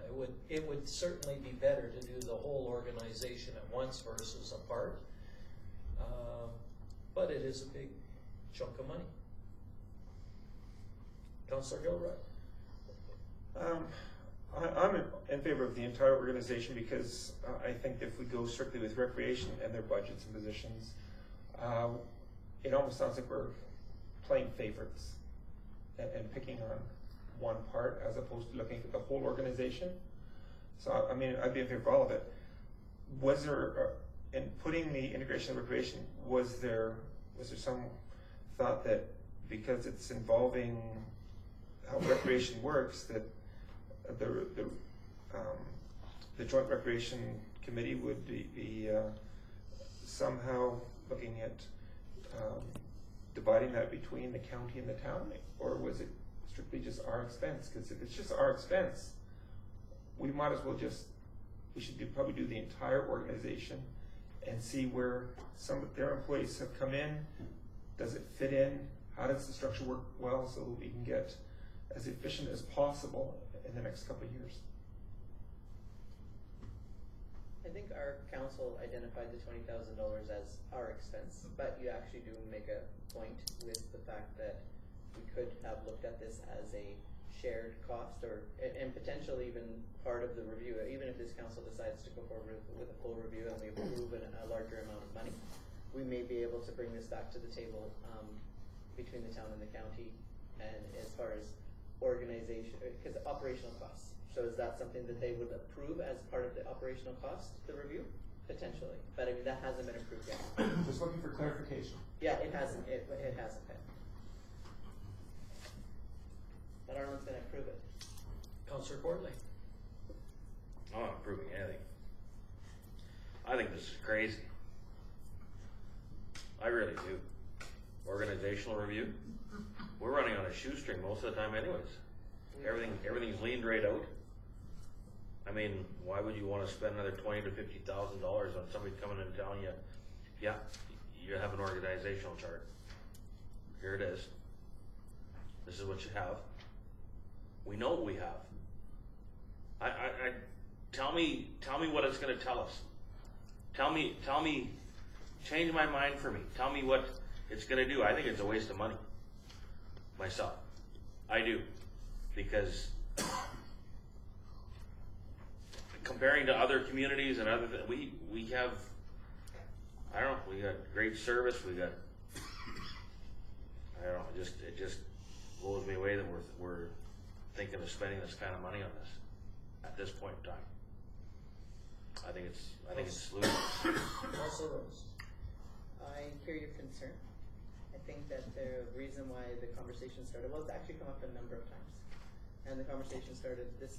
it would certainly be better to do the whole organization at once versus apart. But it is a big chunk of money. Councillor Gilroy. I'm in favor of the entire organization because I think if we go strictly with recreation and their budgets and positions, it almost sounds like we're playing favorites and picking on one part as opposed to looking at the whole organization. So, I mean, I'd be in favor of all of it. Was there, in putting the integration of recreation, was there some thought that because it's involving how recreation works, that the Joint Recreation Committee would be somehow looking at dividing that between the county and the town, or was it strictly just our expense? Because if it's just our expense, we might as well we should probably do the entire organization and see where some of their employees have come in. Does it fit in? How does the structure work well so that we can get as efficient as possible in the next couple of years? I think our council identified the $20,000 as our expense, but you actually do make a point with the fact that we could have looked at this as a shared cost, and potentially even part of the review. Even if this council decides to go forward with a full review and we approve a larger amount of money, we may be able to bring this back to the table between the town and the county, and as far as organization, because operational costs. So is that something that they would approve as part of the operational cost, the review? Potentially, but I mean that hasn't been approved yet. Just looking for clarification. Yeah, it hasn't. It hasn't been. But Arlen's going to approve it. Councillor Gordley. I'm not approving anything. I think this is crazy. I really do. Organizational review. We're running on a shoestring most of the time anyways. Everything's leaned right out. I mean, why would you want to spend another $20,000 to $50,000 on somebody coming in and telling you, yeah, you have an organizational chart. Here it is. This is what you have. We know what we have. Tell me what it's going to tell us. Tell me, change my mind for me. Tell me what it's going to do. I think it's a waste of money. Myself. I do. Because comparing to other communities and other we have, I don't know, we got great service, we got, I don't know, it just blows me away that we're thinking of spending this kind of money on this at this point in time. I think it's ludicrous. Also Rose. I hear your concern. I think that the reason why the conversation started, well, it's actually come up a number of times, and the conversation started this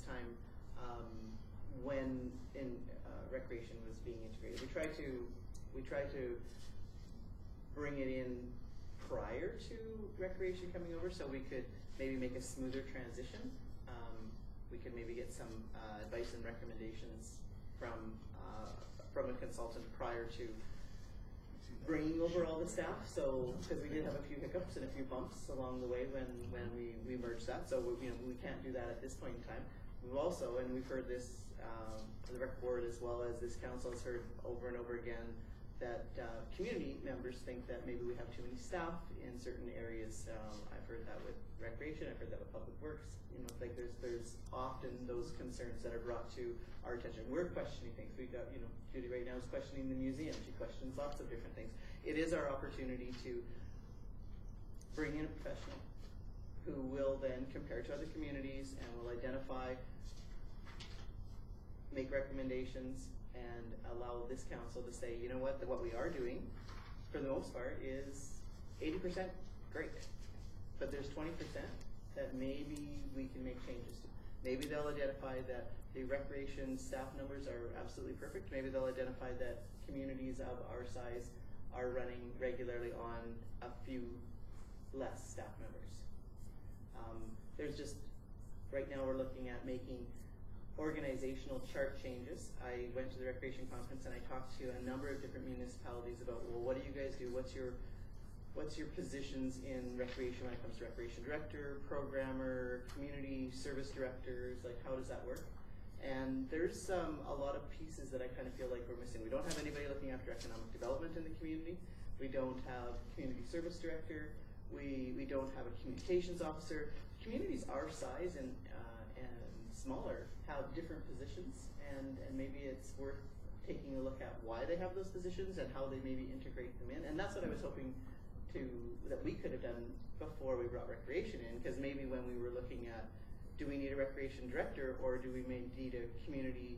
time when recreation was being integrated. We tried to bring it in prior to recreation coming over, so we could maybe make a smoother transition. We could maybe get some advice and recommendations from a consultant prior to bringing over all the staff. So, because we did have a few hiccups and a few bumps along the way when we merged that. So we can't do that at this point in time. We've also, and we've heard this, the rec board as well as this council has heard over and over again that community members think that maybe we have too many staff in certain areas. I've heard that with recreation. I've heard that with public works. It's like there's often those concerns that are brought to our attention. We're questioning things. We got, Judy right now is questioning the museum. She questions lots of different things. It is our opportunity to bring in a professional who will then compare to other communities and will identify, make recommendations, and allow this council to say, you know what we are doing, for the most part, is 80% great. But there's 20% that maybe we can make changes to. Maybe they'll identify that the recreation staff numbers are absolutely perfect. Maybe they'll identify that communities of our size are running regularly on a few less staff members. There's just, right now we're looking at making organizational chart changes. I went to the recreation conference and I talked to a number of different municipalities about, well, what do you guys do? What's your positions in recreation when it comes to recreation director, programmer, community service directors? Like, how does that work? And there's a lot of pieces that I kind of feel like we're missing. We don't have anybody looking after economic development in the community. We don't have community service director. We don't have a communications officer. Communities our size and smaller have different positions, and maybe it's worth taking a look at why they have those positions and how they maybe integrate them in. And that's what I was hoping that we could have done before we brought recreation in, because maybe when we were looking at, do we need a recreation director, or do we need a community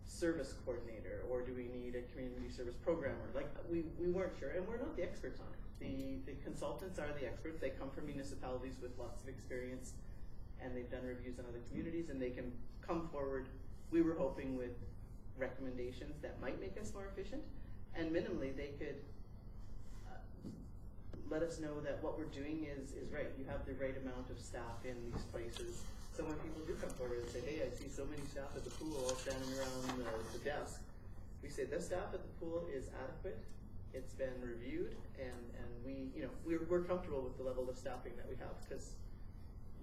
service coordinator, or do we need a community service programmer? Like, we weren't sure, and we're not the experts on it. The consultants are the experts. They come from municipalities with lots of experience, and they've done reviews in other communities, and they can come forward, we were hoping, with recommendations that might make us more efficient, and minimally they could let us know that what we're doing is right. You have the right amount of staff in these places. So when people do come forward and say, hey, I see so many staff at the pool all standing around the desk, we say the staff at the pool is adequate. It's been reviewed, and we're comfortable with the level of staffing that we have, because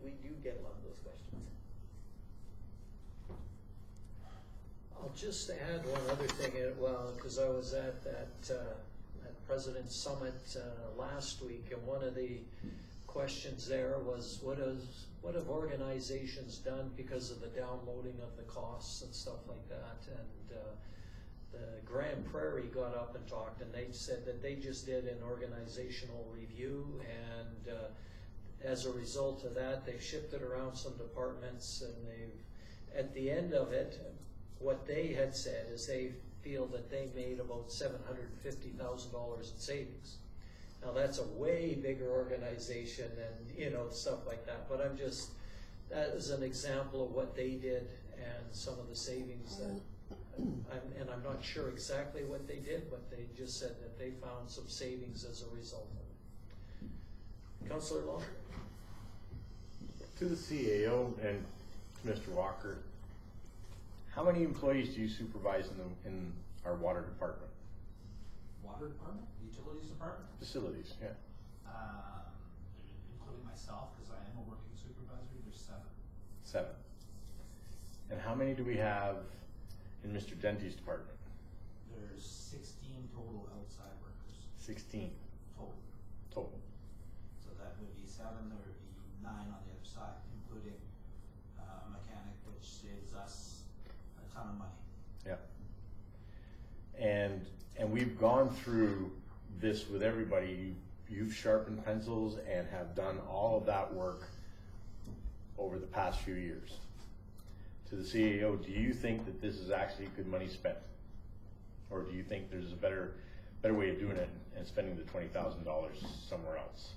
we do get a lot of those questions. I'll just add one other thing, because I was at that President's Summit last week, and one of the questions there was, what have organizations done because of the downloading of the costs and stuff like that? And the Grand Prairie got up and talked, and they said that they just did an organizational review, and as a result of that, they've shifted around some departments, and at the end of it, what they had said is they feel that they made about $750,000 in savings. Now that's a way bigger organization and stuff like that, but that is an example of what they did and some of the savings that, I'm not sure exactly what they did, but they just said that they found some savings as a result of it. Councillor Long? To the CAO and to Mr. Walker, how many employees do you supervise in our water department? Water department? Utilities department? Facilities, yeah. Including myself, because I am a working supervisor, there's 7. 7. And how many do we have in Mr. Denty's department? There's 16 total outside workers. 16. Total. So that would be 7, there would be 9 on the other side, including a mechanic, which saves us a ton of money. Yeah. And we've gone through this with everybody. You've sharpened pencils and have done all of that work over the past few years. To the CAO, do you think that this is actually good money spent? Or do you think there's a better way of doing it and spending the $20,000 somewhere else?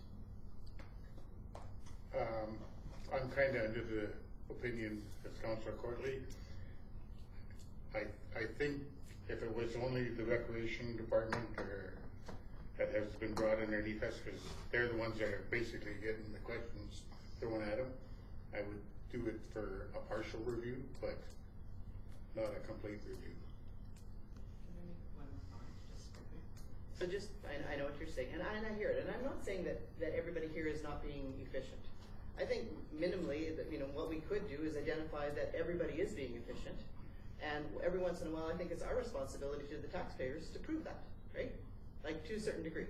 I'm kind of under the opinion as Councillor Courtley. I think if it was only the recreation department that has been brought underneath us, because they're the ones that are basically getting the questions thrown at them, I would do it for a partial review, but not a complete review. So I know what you're saying, and I hear it, and I'm not saying that everybody here is not being efficient. I think minimally, what we could do is identify that everybody is being efficient, and every once in a while, I think it's our responsibility to the taxpayers to prove that, right? Like, to a certain degree.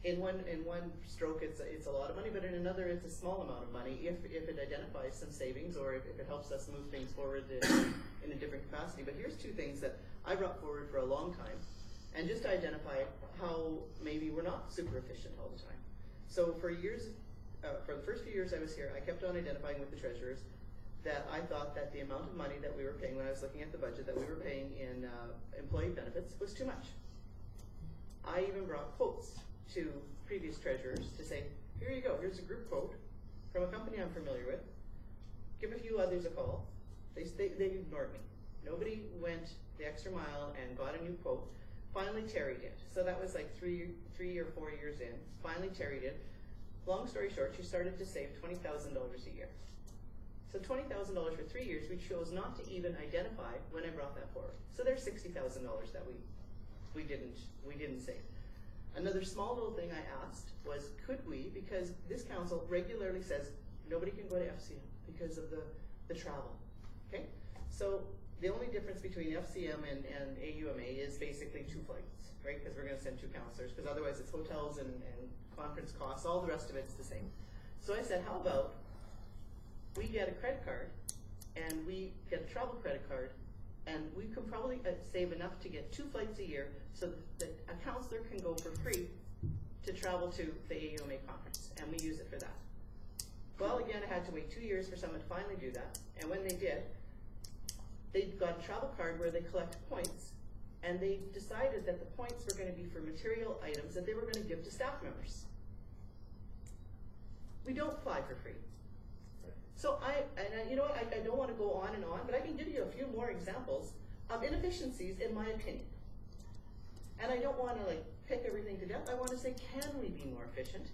In one stroke, it's a lot of money, but in another, it's a small amount of money if it identifies some savings, or if it helps us move things forward in a different capacity. But here's 2 things that I brought forward for a long time, and just to identify how maybe we're not super efficient all the time. So for years, for the first few years I was here, I kept on identifying with the treasurers that I thought that the amount of money that we were paying when I was looking at the budget that we were paying in employee benefits was too much. I even brought quotes to previous treasurers to say, here you go, here's a group quote from a company I'm familiar with. give a few others a call. They ignored me. Nobody went the extra mile and got a new quote. Finally, Terry did. So that was like 3 or 4 years in. Finally, Terry did. Long story short, she started to save $20,000 a year. So $20,000 for 3 years, we chose not to even identify when I brought that forward. So there's $60,000 that we didn't save. Another small little thing I asked was, could we, because this council regularly says nobody can go to FCM because of the travel. Okay? So the only difference between FCM and AUMA is basically 2 flights, right? Because we're going to send 2 counselors, because otherwise it's hotels and conference costs, all the rest of it's the same. So I said, how about we get a credit card and we get a travel credit card, and we can probably save enough to get 2 flights a year so that a counselor can go for free to travel to the AUMA conference, and we use it for that. Well, again, I had to wait 2 years for someone to finally do that, and when they did, they got a travel card where they collect points, and they decided that the points were going to be for material items that they were going to give to staff members. We don't fly for free. So you know what, I don't want to go on and on, but I can give you a few more examples of inefficiencies in my opinion. And I don't want to like pick everything to death. I want to say, can we be more efficient?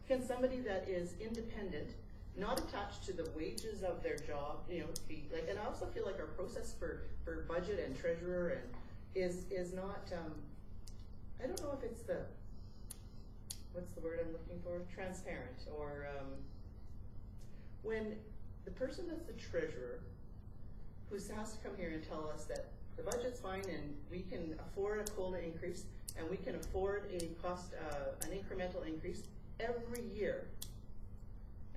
Can somebody that is independent, not attached to the wages of their job, you know, be like, and I also feel like our process for budget and treasurer and is not, I don't know if it's the, what's the word I'm looking for? Transparent, or when the person that's the treasurer, who has to come here and tell us that the budget's fine and we can afford a COLA increase and we can afford a cost, an incremental increase every year,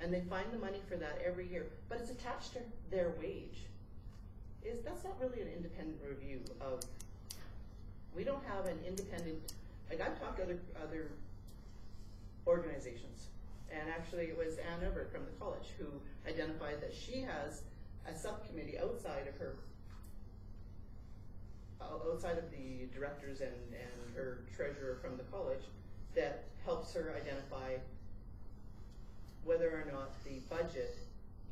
and they find the money for that every year, but it's attached to their wage. That's not really an independent review of, we don't have an independent, like I've talked to other organizations, and actually it was Ann Everett from the college who identified that she has a subcommittee outside of her, outside of the directors and her treasurer from the college, that helps her identify whether or not the budget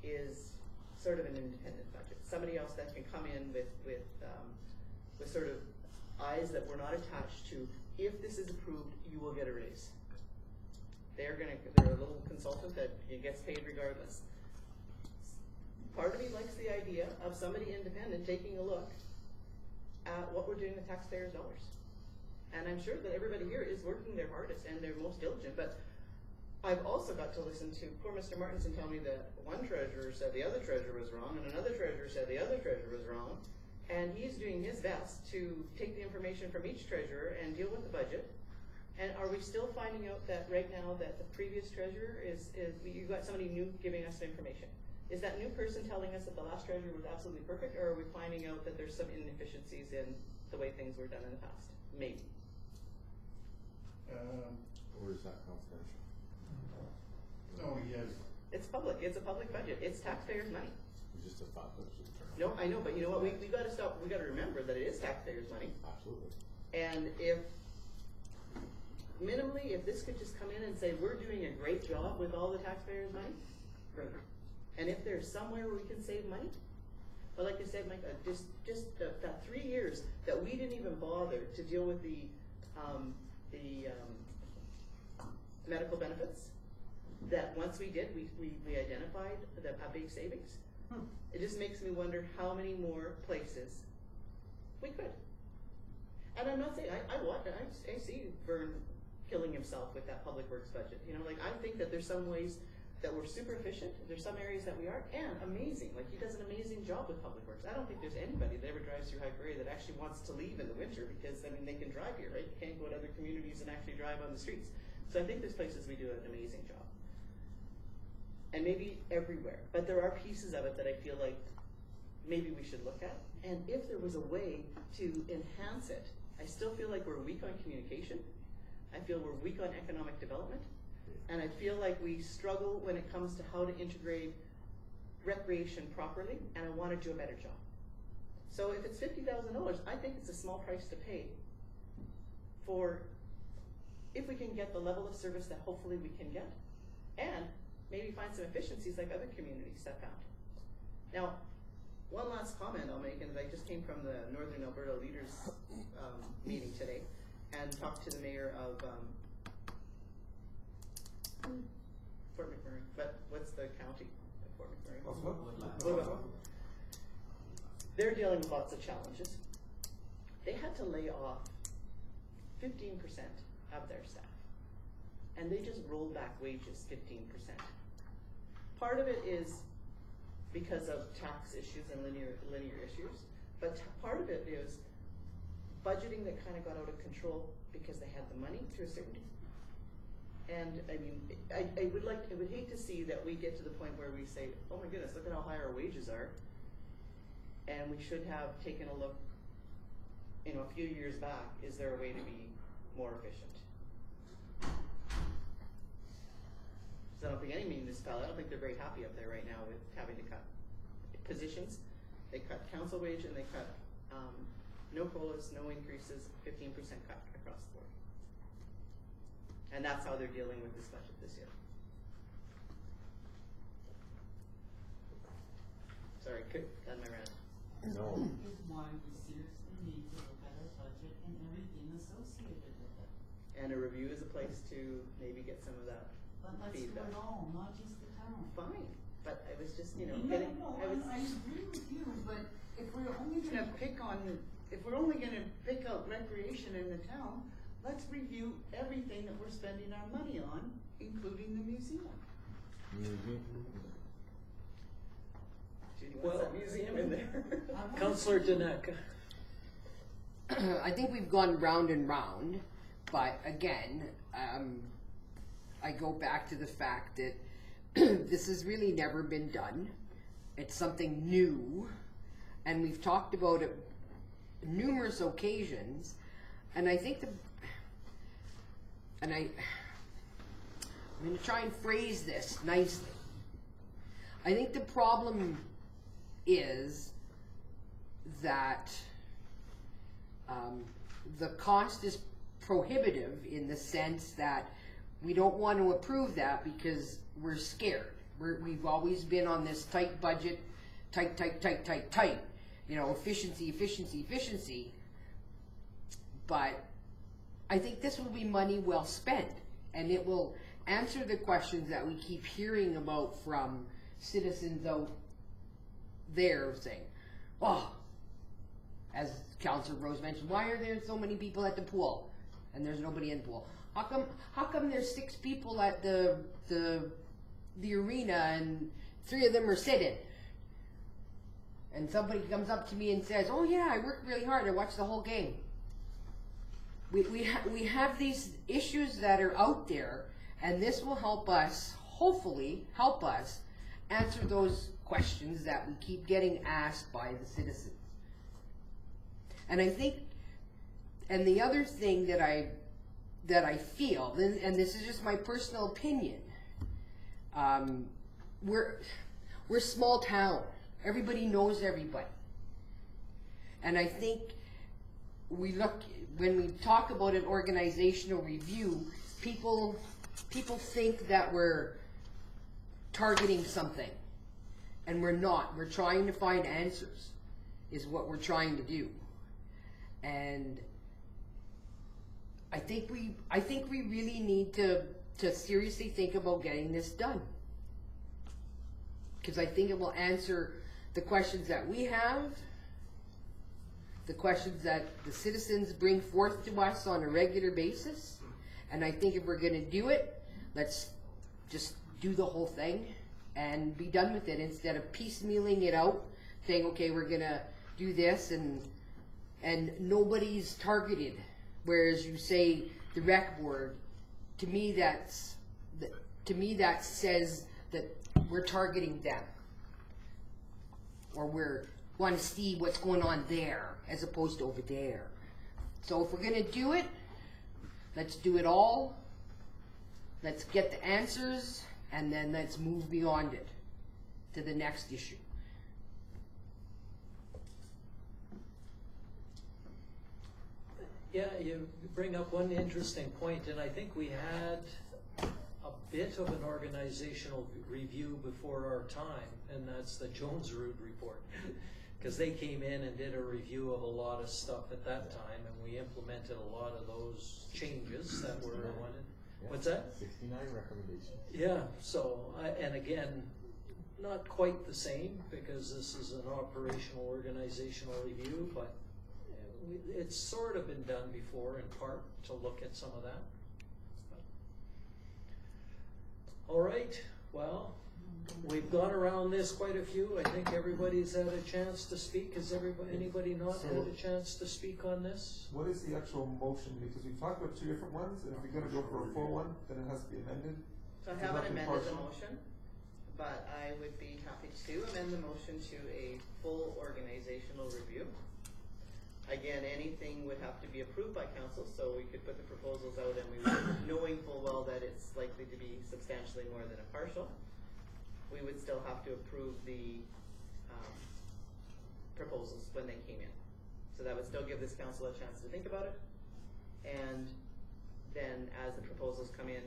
is sort of an independent budget. Somebody else that can come in with sort of eyes that were not attached to, if this is approved, you will get a raise. They're a little consultant that gets paid regardless. Part of me likes the idea of somebody independent taking a look at what we're doing with taxpayers' dollars. And I'm sure that everybody here is working their hardest and their most diligent, but I've also got to listen to poor Mr. Martinson tell me that one treasurer said the other treasurer was wrong, and another treasurer said the other treasurer was wrong, and he's doing his best to take the information from each treasurer and deal with the budget. And are we still finding out that right now that the previous treasurer you've got somebody new giving us information? Is that new person telling us that the last treasurer was absolutely perfect, or are we finding out that there's some inefficiencies in the way things were done in the past? Maybe. Or is that confidential? No, yes. It's public. It's a public budget. It's taxpayers' money. It's just a thought that was just No, I know, but you know what? We got to stop. We got to remember that it is taxpayers' money. Absolutely. And if minimally, if this could just come in and say we're doing a great job with all the taxpayers' money, great. And if there's somewhere where we can save money, but like I said, Mike, just that 3 years that we didn't even bother to deal with the medical benefits, that once we did, we identified a big savings. It just makes me wonder how many more places we could. And I'm not saying, I see Vern killing himself with that public works budget. You know, like I think that there's some ways that we're super efficient, there's some areas that we are, and amazing. Like he does an amazing job with public works. I don't think there's anybody that ever drives through High Prairie that actually wants to leave in the winter, because I mean they can drive here, right? You can't go to other communities and actually drive on the streets. So I think there's places we do an amazing job. And maybe everywhere, but there are pieces of it that I feel like maybe we should look at. And if there was a way to enhance it, I still feel like we're weak on communication. I feel we're weak on economic development. And I feel like we struggle when it comes to how to integrate recreation properly, and I want to do a better job. So if it's $50,000, I think it's a small price to pay for if we can get the level of service that hopefully we can get, and maybe find some efficiencies like other communities have found. Now, one last comment I'll make, and I just came from the Northern Alberta Leaders meeting today, and talked to the mayor of Fort McMurray, but what's the county of Fort McMurray? Woodland. They're dealing with lots of challenges. They had to lay off 15% of their staff, and they just rolled back wages 15%. Part of it is because of tax issues and linear issues, but part of it is budgeting that kind of got out of control because they had the money to a certain degree. And I mean, I would hate to see that we get to the point where we say, oh my goodness, look at how high our wages are, and we should have taken a look, you know, a few years back. Is there a way to be more efficient? So I don't think any municipality, I don't think they're very happy up there right now with having to cut positions. They cut council wage and they cut no COLAs, no increases, 15% cut across the board. And that's how they're dealing with this budget this year. Sorry, done my rant. No. Is why we seriously need to look at our budget and everything associated with it. And a review is a place to maybe get some of that But let's do feedback. it all, not just the town. Fine, but I was just, you know, No, getting, no, I was. I agree with you, but if we're only gonna pick out recreation in the town, let's review everything that we're spending our money on, including the museum. Judy wants Well, that museum in there. Councillor Danek. I think we've gone round and round, but again, I go back to the fact that this has really never been done. It's something new, and we've talked about it numerous occasions, and I think I'm going to try and phrase this nicely. I think the problem is that the cost is prohibitive in the sense that we don't want to approve that because we're scared. We've always been on this tight budget, tight. You know, efficiency. But I think this will be money well spent, and it will answer the questions that we keep hearing about from citizens out there saying, oh, as Councillor Rose mentioned, why are there so many people at the pool and there's nobody in the pool? How come there's 6 people at the arena and 3 of them are sitting? And somebody comes up to me and says, oh yeah, I worked really hard, I watched the whole game. We have these issues that are out there, and this will help us, hopefully help us, answer those questions that we keep getting asked by the citizens. And I think, and the other thing that I feel, and this is just my personal opinion, we're small town. Everybody knows everybody. And I think when we talk about an organizational review, people think that we're targeting something, and we're not. We're trying to find answers, is what we're trying to do. And I think we really need to seriously think about getting this done, because I think it will answer the questions that we have, the questions that the citizens bring forth to us on a regular basis. And I think if we're going to do it, let's just do the whole thing and be done with it, instead of piecemealing it out, saying, okay, we're going to do this, and nobody's targeted. Whereas you say the rec board, to me that says that we're targeting them, or we want to see what's going on there as opposed to over there. So if we're going to do it, let's do it all. Let's get the answers, and then let's move beyond it to the next issue. Yeah, you bring up one interesting point, and I think we had a bit of an organizational review before our time, and that's the Jones Road report. Because they came in and did a review of a lot of stuff at that time, and we implemented a lot of those changes that were wanted. Yeah. What's that? 69 recommendations. Yeah, so, and again, not quite the same, because this is an operational organizational review, but it's sort of been done before in part to look at some of that. All right, well, we've gone around this quite a few. I think everybody's had a chance to speak. Has anybody not had a chance to speak on this? What is the actual motion? Because we talked about 2 different ones, and if we're gonna go for a full one, then it has to be amended. So I haven't amended the motion, but I would be happy to amend the motion to a full organizational review. Again, anything would have to be approved by council, so we could put the proposals out and we would, knowing full well that it's likely to be substantially more than a partial, we would still have to approve the proposals when they came in. So that would still give this council a chance to think about it, and then as the proposals come in,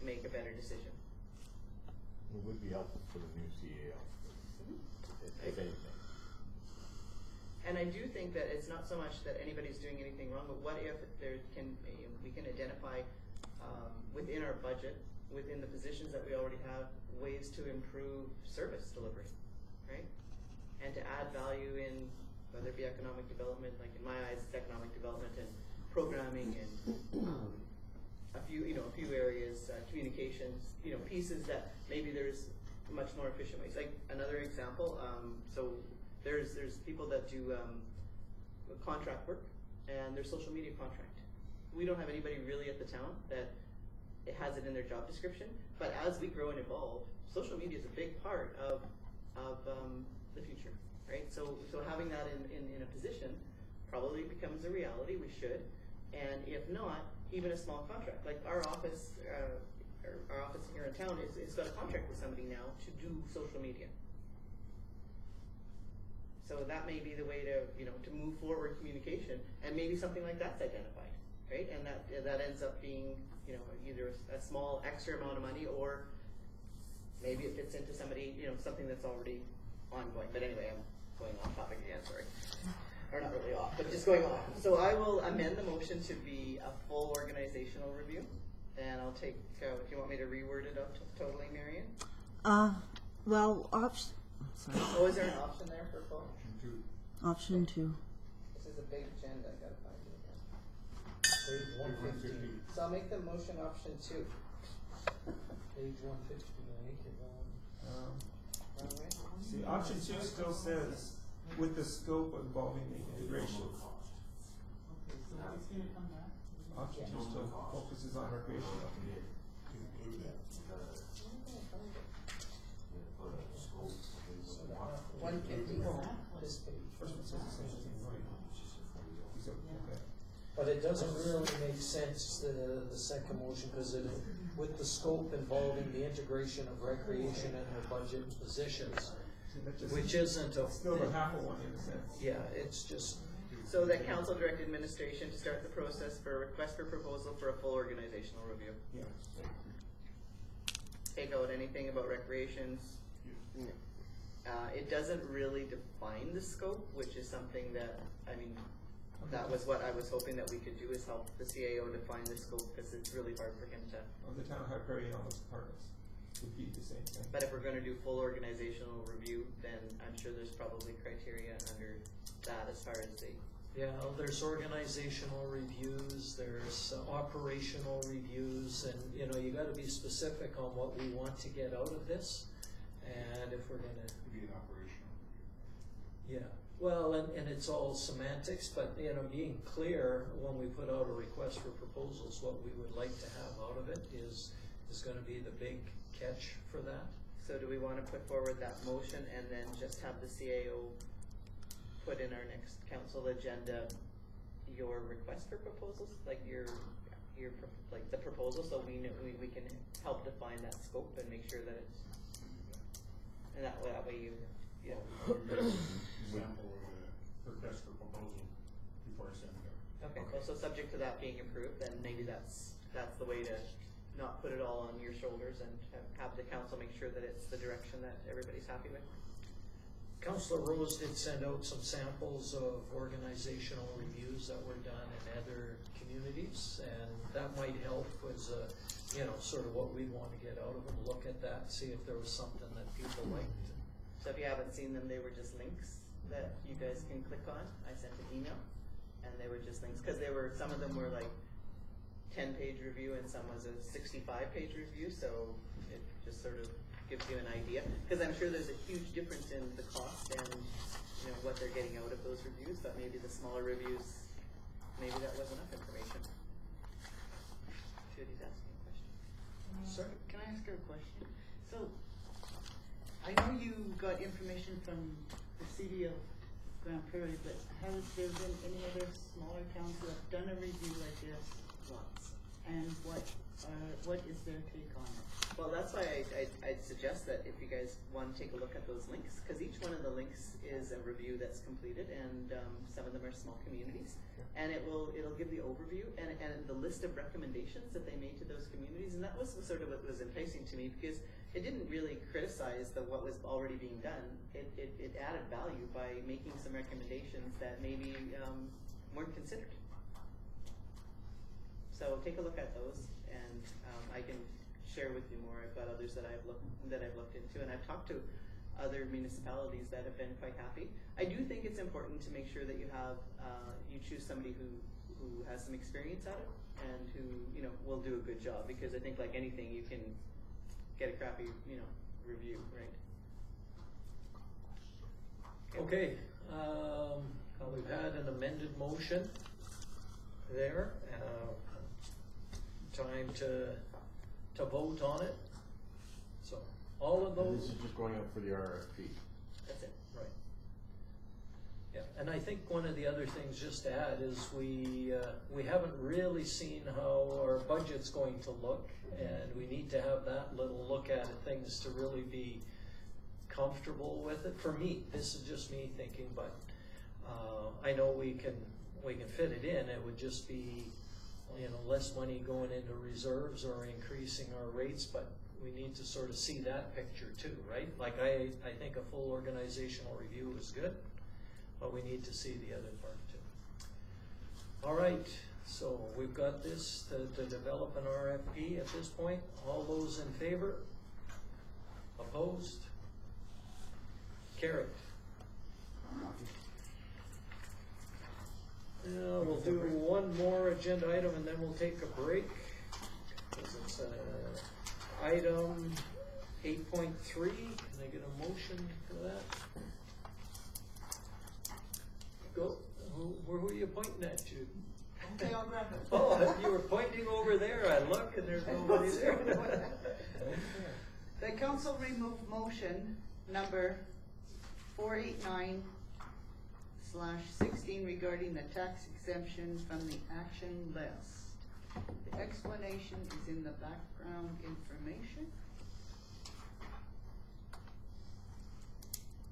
make a better decision. It would be helpful for the new CAO, if anything. And I do think that it's not so much that anybody's doing anything wrong, but what if we can identify within our budget, within the positions that we already have, ways to improve service delivery, right? And to add value in, whether it be economic development, like in my eyes, it's economic development and programming and a few areas, communications, pieces that maybe there's much more efficient ways. Like another example, so there's people that do contract work, and their social media contract. We don't have anybody really at the town that it has it in their job description, but as we grow and evolve, social media is a big part of the future, right? So having that in a position probably becomes a reality. We should, and if not, even a small contract, like our office here in town is got a contract with somebody now to do social media. So that may be the way to move forward communication, and maybe something like that's identified, right? And that ends up being either a small extra amount of money, or maybe it fits into somebody something that's already ongoing. But anyway, I'm going off topic again. Sorry, or not really off, but just going off. So I will amend the motion to be a full organizational review, and I'll take. If you want me to reword it out totally, Marion. Well, option. Sorry. Oh, is there an option there for full? Option 2. This is a big agenda. I gotta find it again. Page 150. So I'll make the motion option 2. Page 150. See, option 2 still says with the scope involving the integration. Okay, so it's gonna come back? Option 2 still focuses on recreation. 150. This page. First one says the same thing, right? So, okay. But it doesn't really make sense, the second motion, because with the scope involving the integration of recreation and the budget positions, which isn't a. Still a half of one in a sense. Yeah, it's just. So that council direct administration to start the process for a request for proposal for a full organizational review. Yeah. Take out anything about recreations. It doesn't really define the scope, which is something that, that was what I was hoping that we could do, is help the CAO define the scope, because it's really hard for him to. Of the town of Hyperion, all those departments would be the same thing. But if we're gonna do full organizational review, then I'm sure there's probably criteria under that as far as the. Yeah, there's organizational reviews, there's operational reviews, and you gotta be specific on what we want to get out of this. And if we're gonna. Be an operational. Yeah, well, and it's all semantics, but being clear when we put out a request for proposals, what we would like to have out of it is gonna be the big catch for that. So do we wanna put forward that motion and then just have the CAO put in our next council agenda your request for proposals, like like the proposal, so we can help define that scope and make sure that it's, and that way you. Example of a request for proposal before I send it out. Okay, well, so subject to that being approved, then maybe that's the way to not put it all on your shoulders and have the council make sure that it's the direction that everybody's happy with. Councillor Rose did send out some samples of organizational reviews that were done in other communities, and that might help as a, sort of what we want to get out of them. Look at that, see if there was something that people liked. So if you haven't seen them, they were just links that you guys can click on. I sent an email, and they were just links, because some of them were like 10-page review, and some was a 65-page review, so it just sort of gives you an idea. Because I'm sure there's a huge difference in the cost and what they're getting out of those reviews, but maybe the smaller reviews, maybe that was enough information. Judy's asking a question. Sorry. Can I ask her a question? So, I know you got information from the city of Grand Prairie, but has there been any other smaller towns who have done a review like this? Lots. And what is their take on it? Well, that's why I'd suggest that if you guys want to take a look at those links, because each one of the links is a review that's completed, and some of them are small communities, and it'll give the overview and the list of recommendations that they made to those communities, and that was sort of what was enticing to me, because it didn't really criticize what was already being done. It added value by making some recommendations that maybe weren't considered. So take a look at those, and I can share with you more. I've got others that I've looked into, and I've talked to other municipalities that have been quite happy. I do think it's important to make sure that you choose somebody who has some experience at it and who will do a good job, because I think like anything, you can get a crappy review, right? Okay, we've had an amended motion there. Time to vote on it. So all of those. And this is just going up for the RFP. That's it. Right. Yeah, and I think one of the other things just to add is we haven't really seen how our budget's going to look, and we need to have that little look at things to really be comfortable with it. For me, this is just me thinking, but I know we can fit it in. It would just be less money going into reserves or increasing our rates, but we need to sort of see that picture too, right? Like I think a full organizational review is good, but we need to see the other part too. All right, so we've got this to develop an RFP at this point. All those in favor? Opposed? Carried. We'll do one more agenda item and then we'll take a break, because it's item 8.3. Can I get a motion for that? Go. Who are you pointing at, Jude? Okay, I'll grab it. Oh, you were pointing over there. I look and there's nobody there. The council removed motion number 489/16 regarding the tax exemption from the action list. The explanation is in the background information.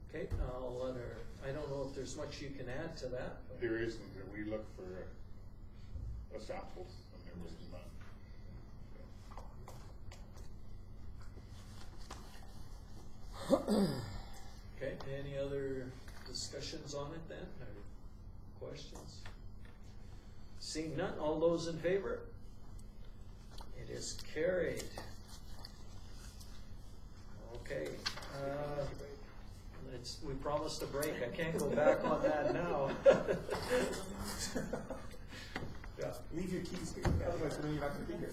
Okay, I'll let her. I don't know if there's much you can add to that. There isn't. We looked for a sample, and there was none. Okay, any other discussions on it then, or questions? Seeing none, all those in favor? It is carried. Okay, we promised a break. I can't go back on that now. Yeah. Leave your keys here, otherwise we know you're not going to be here.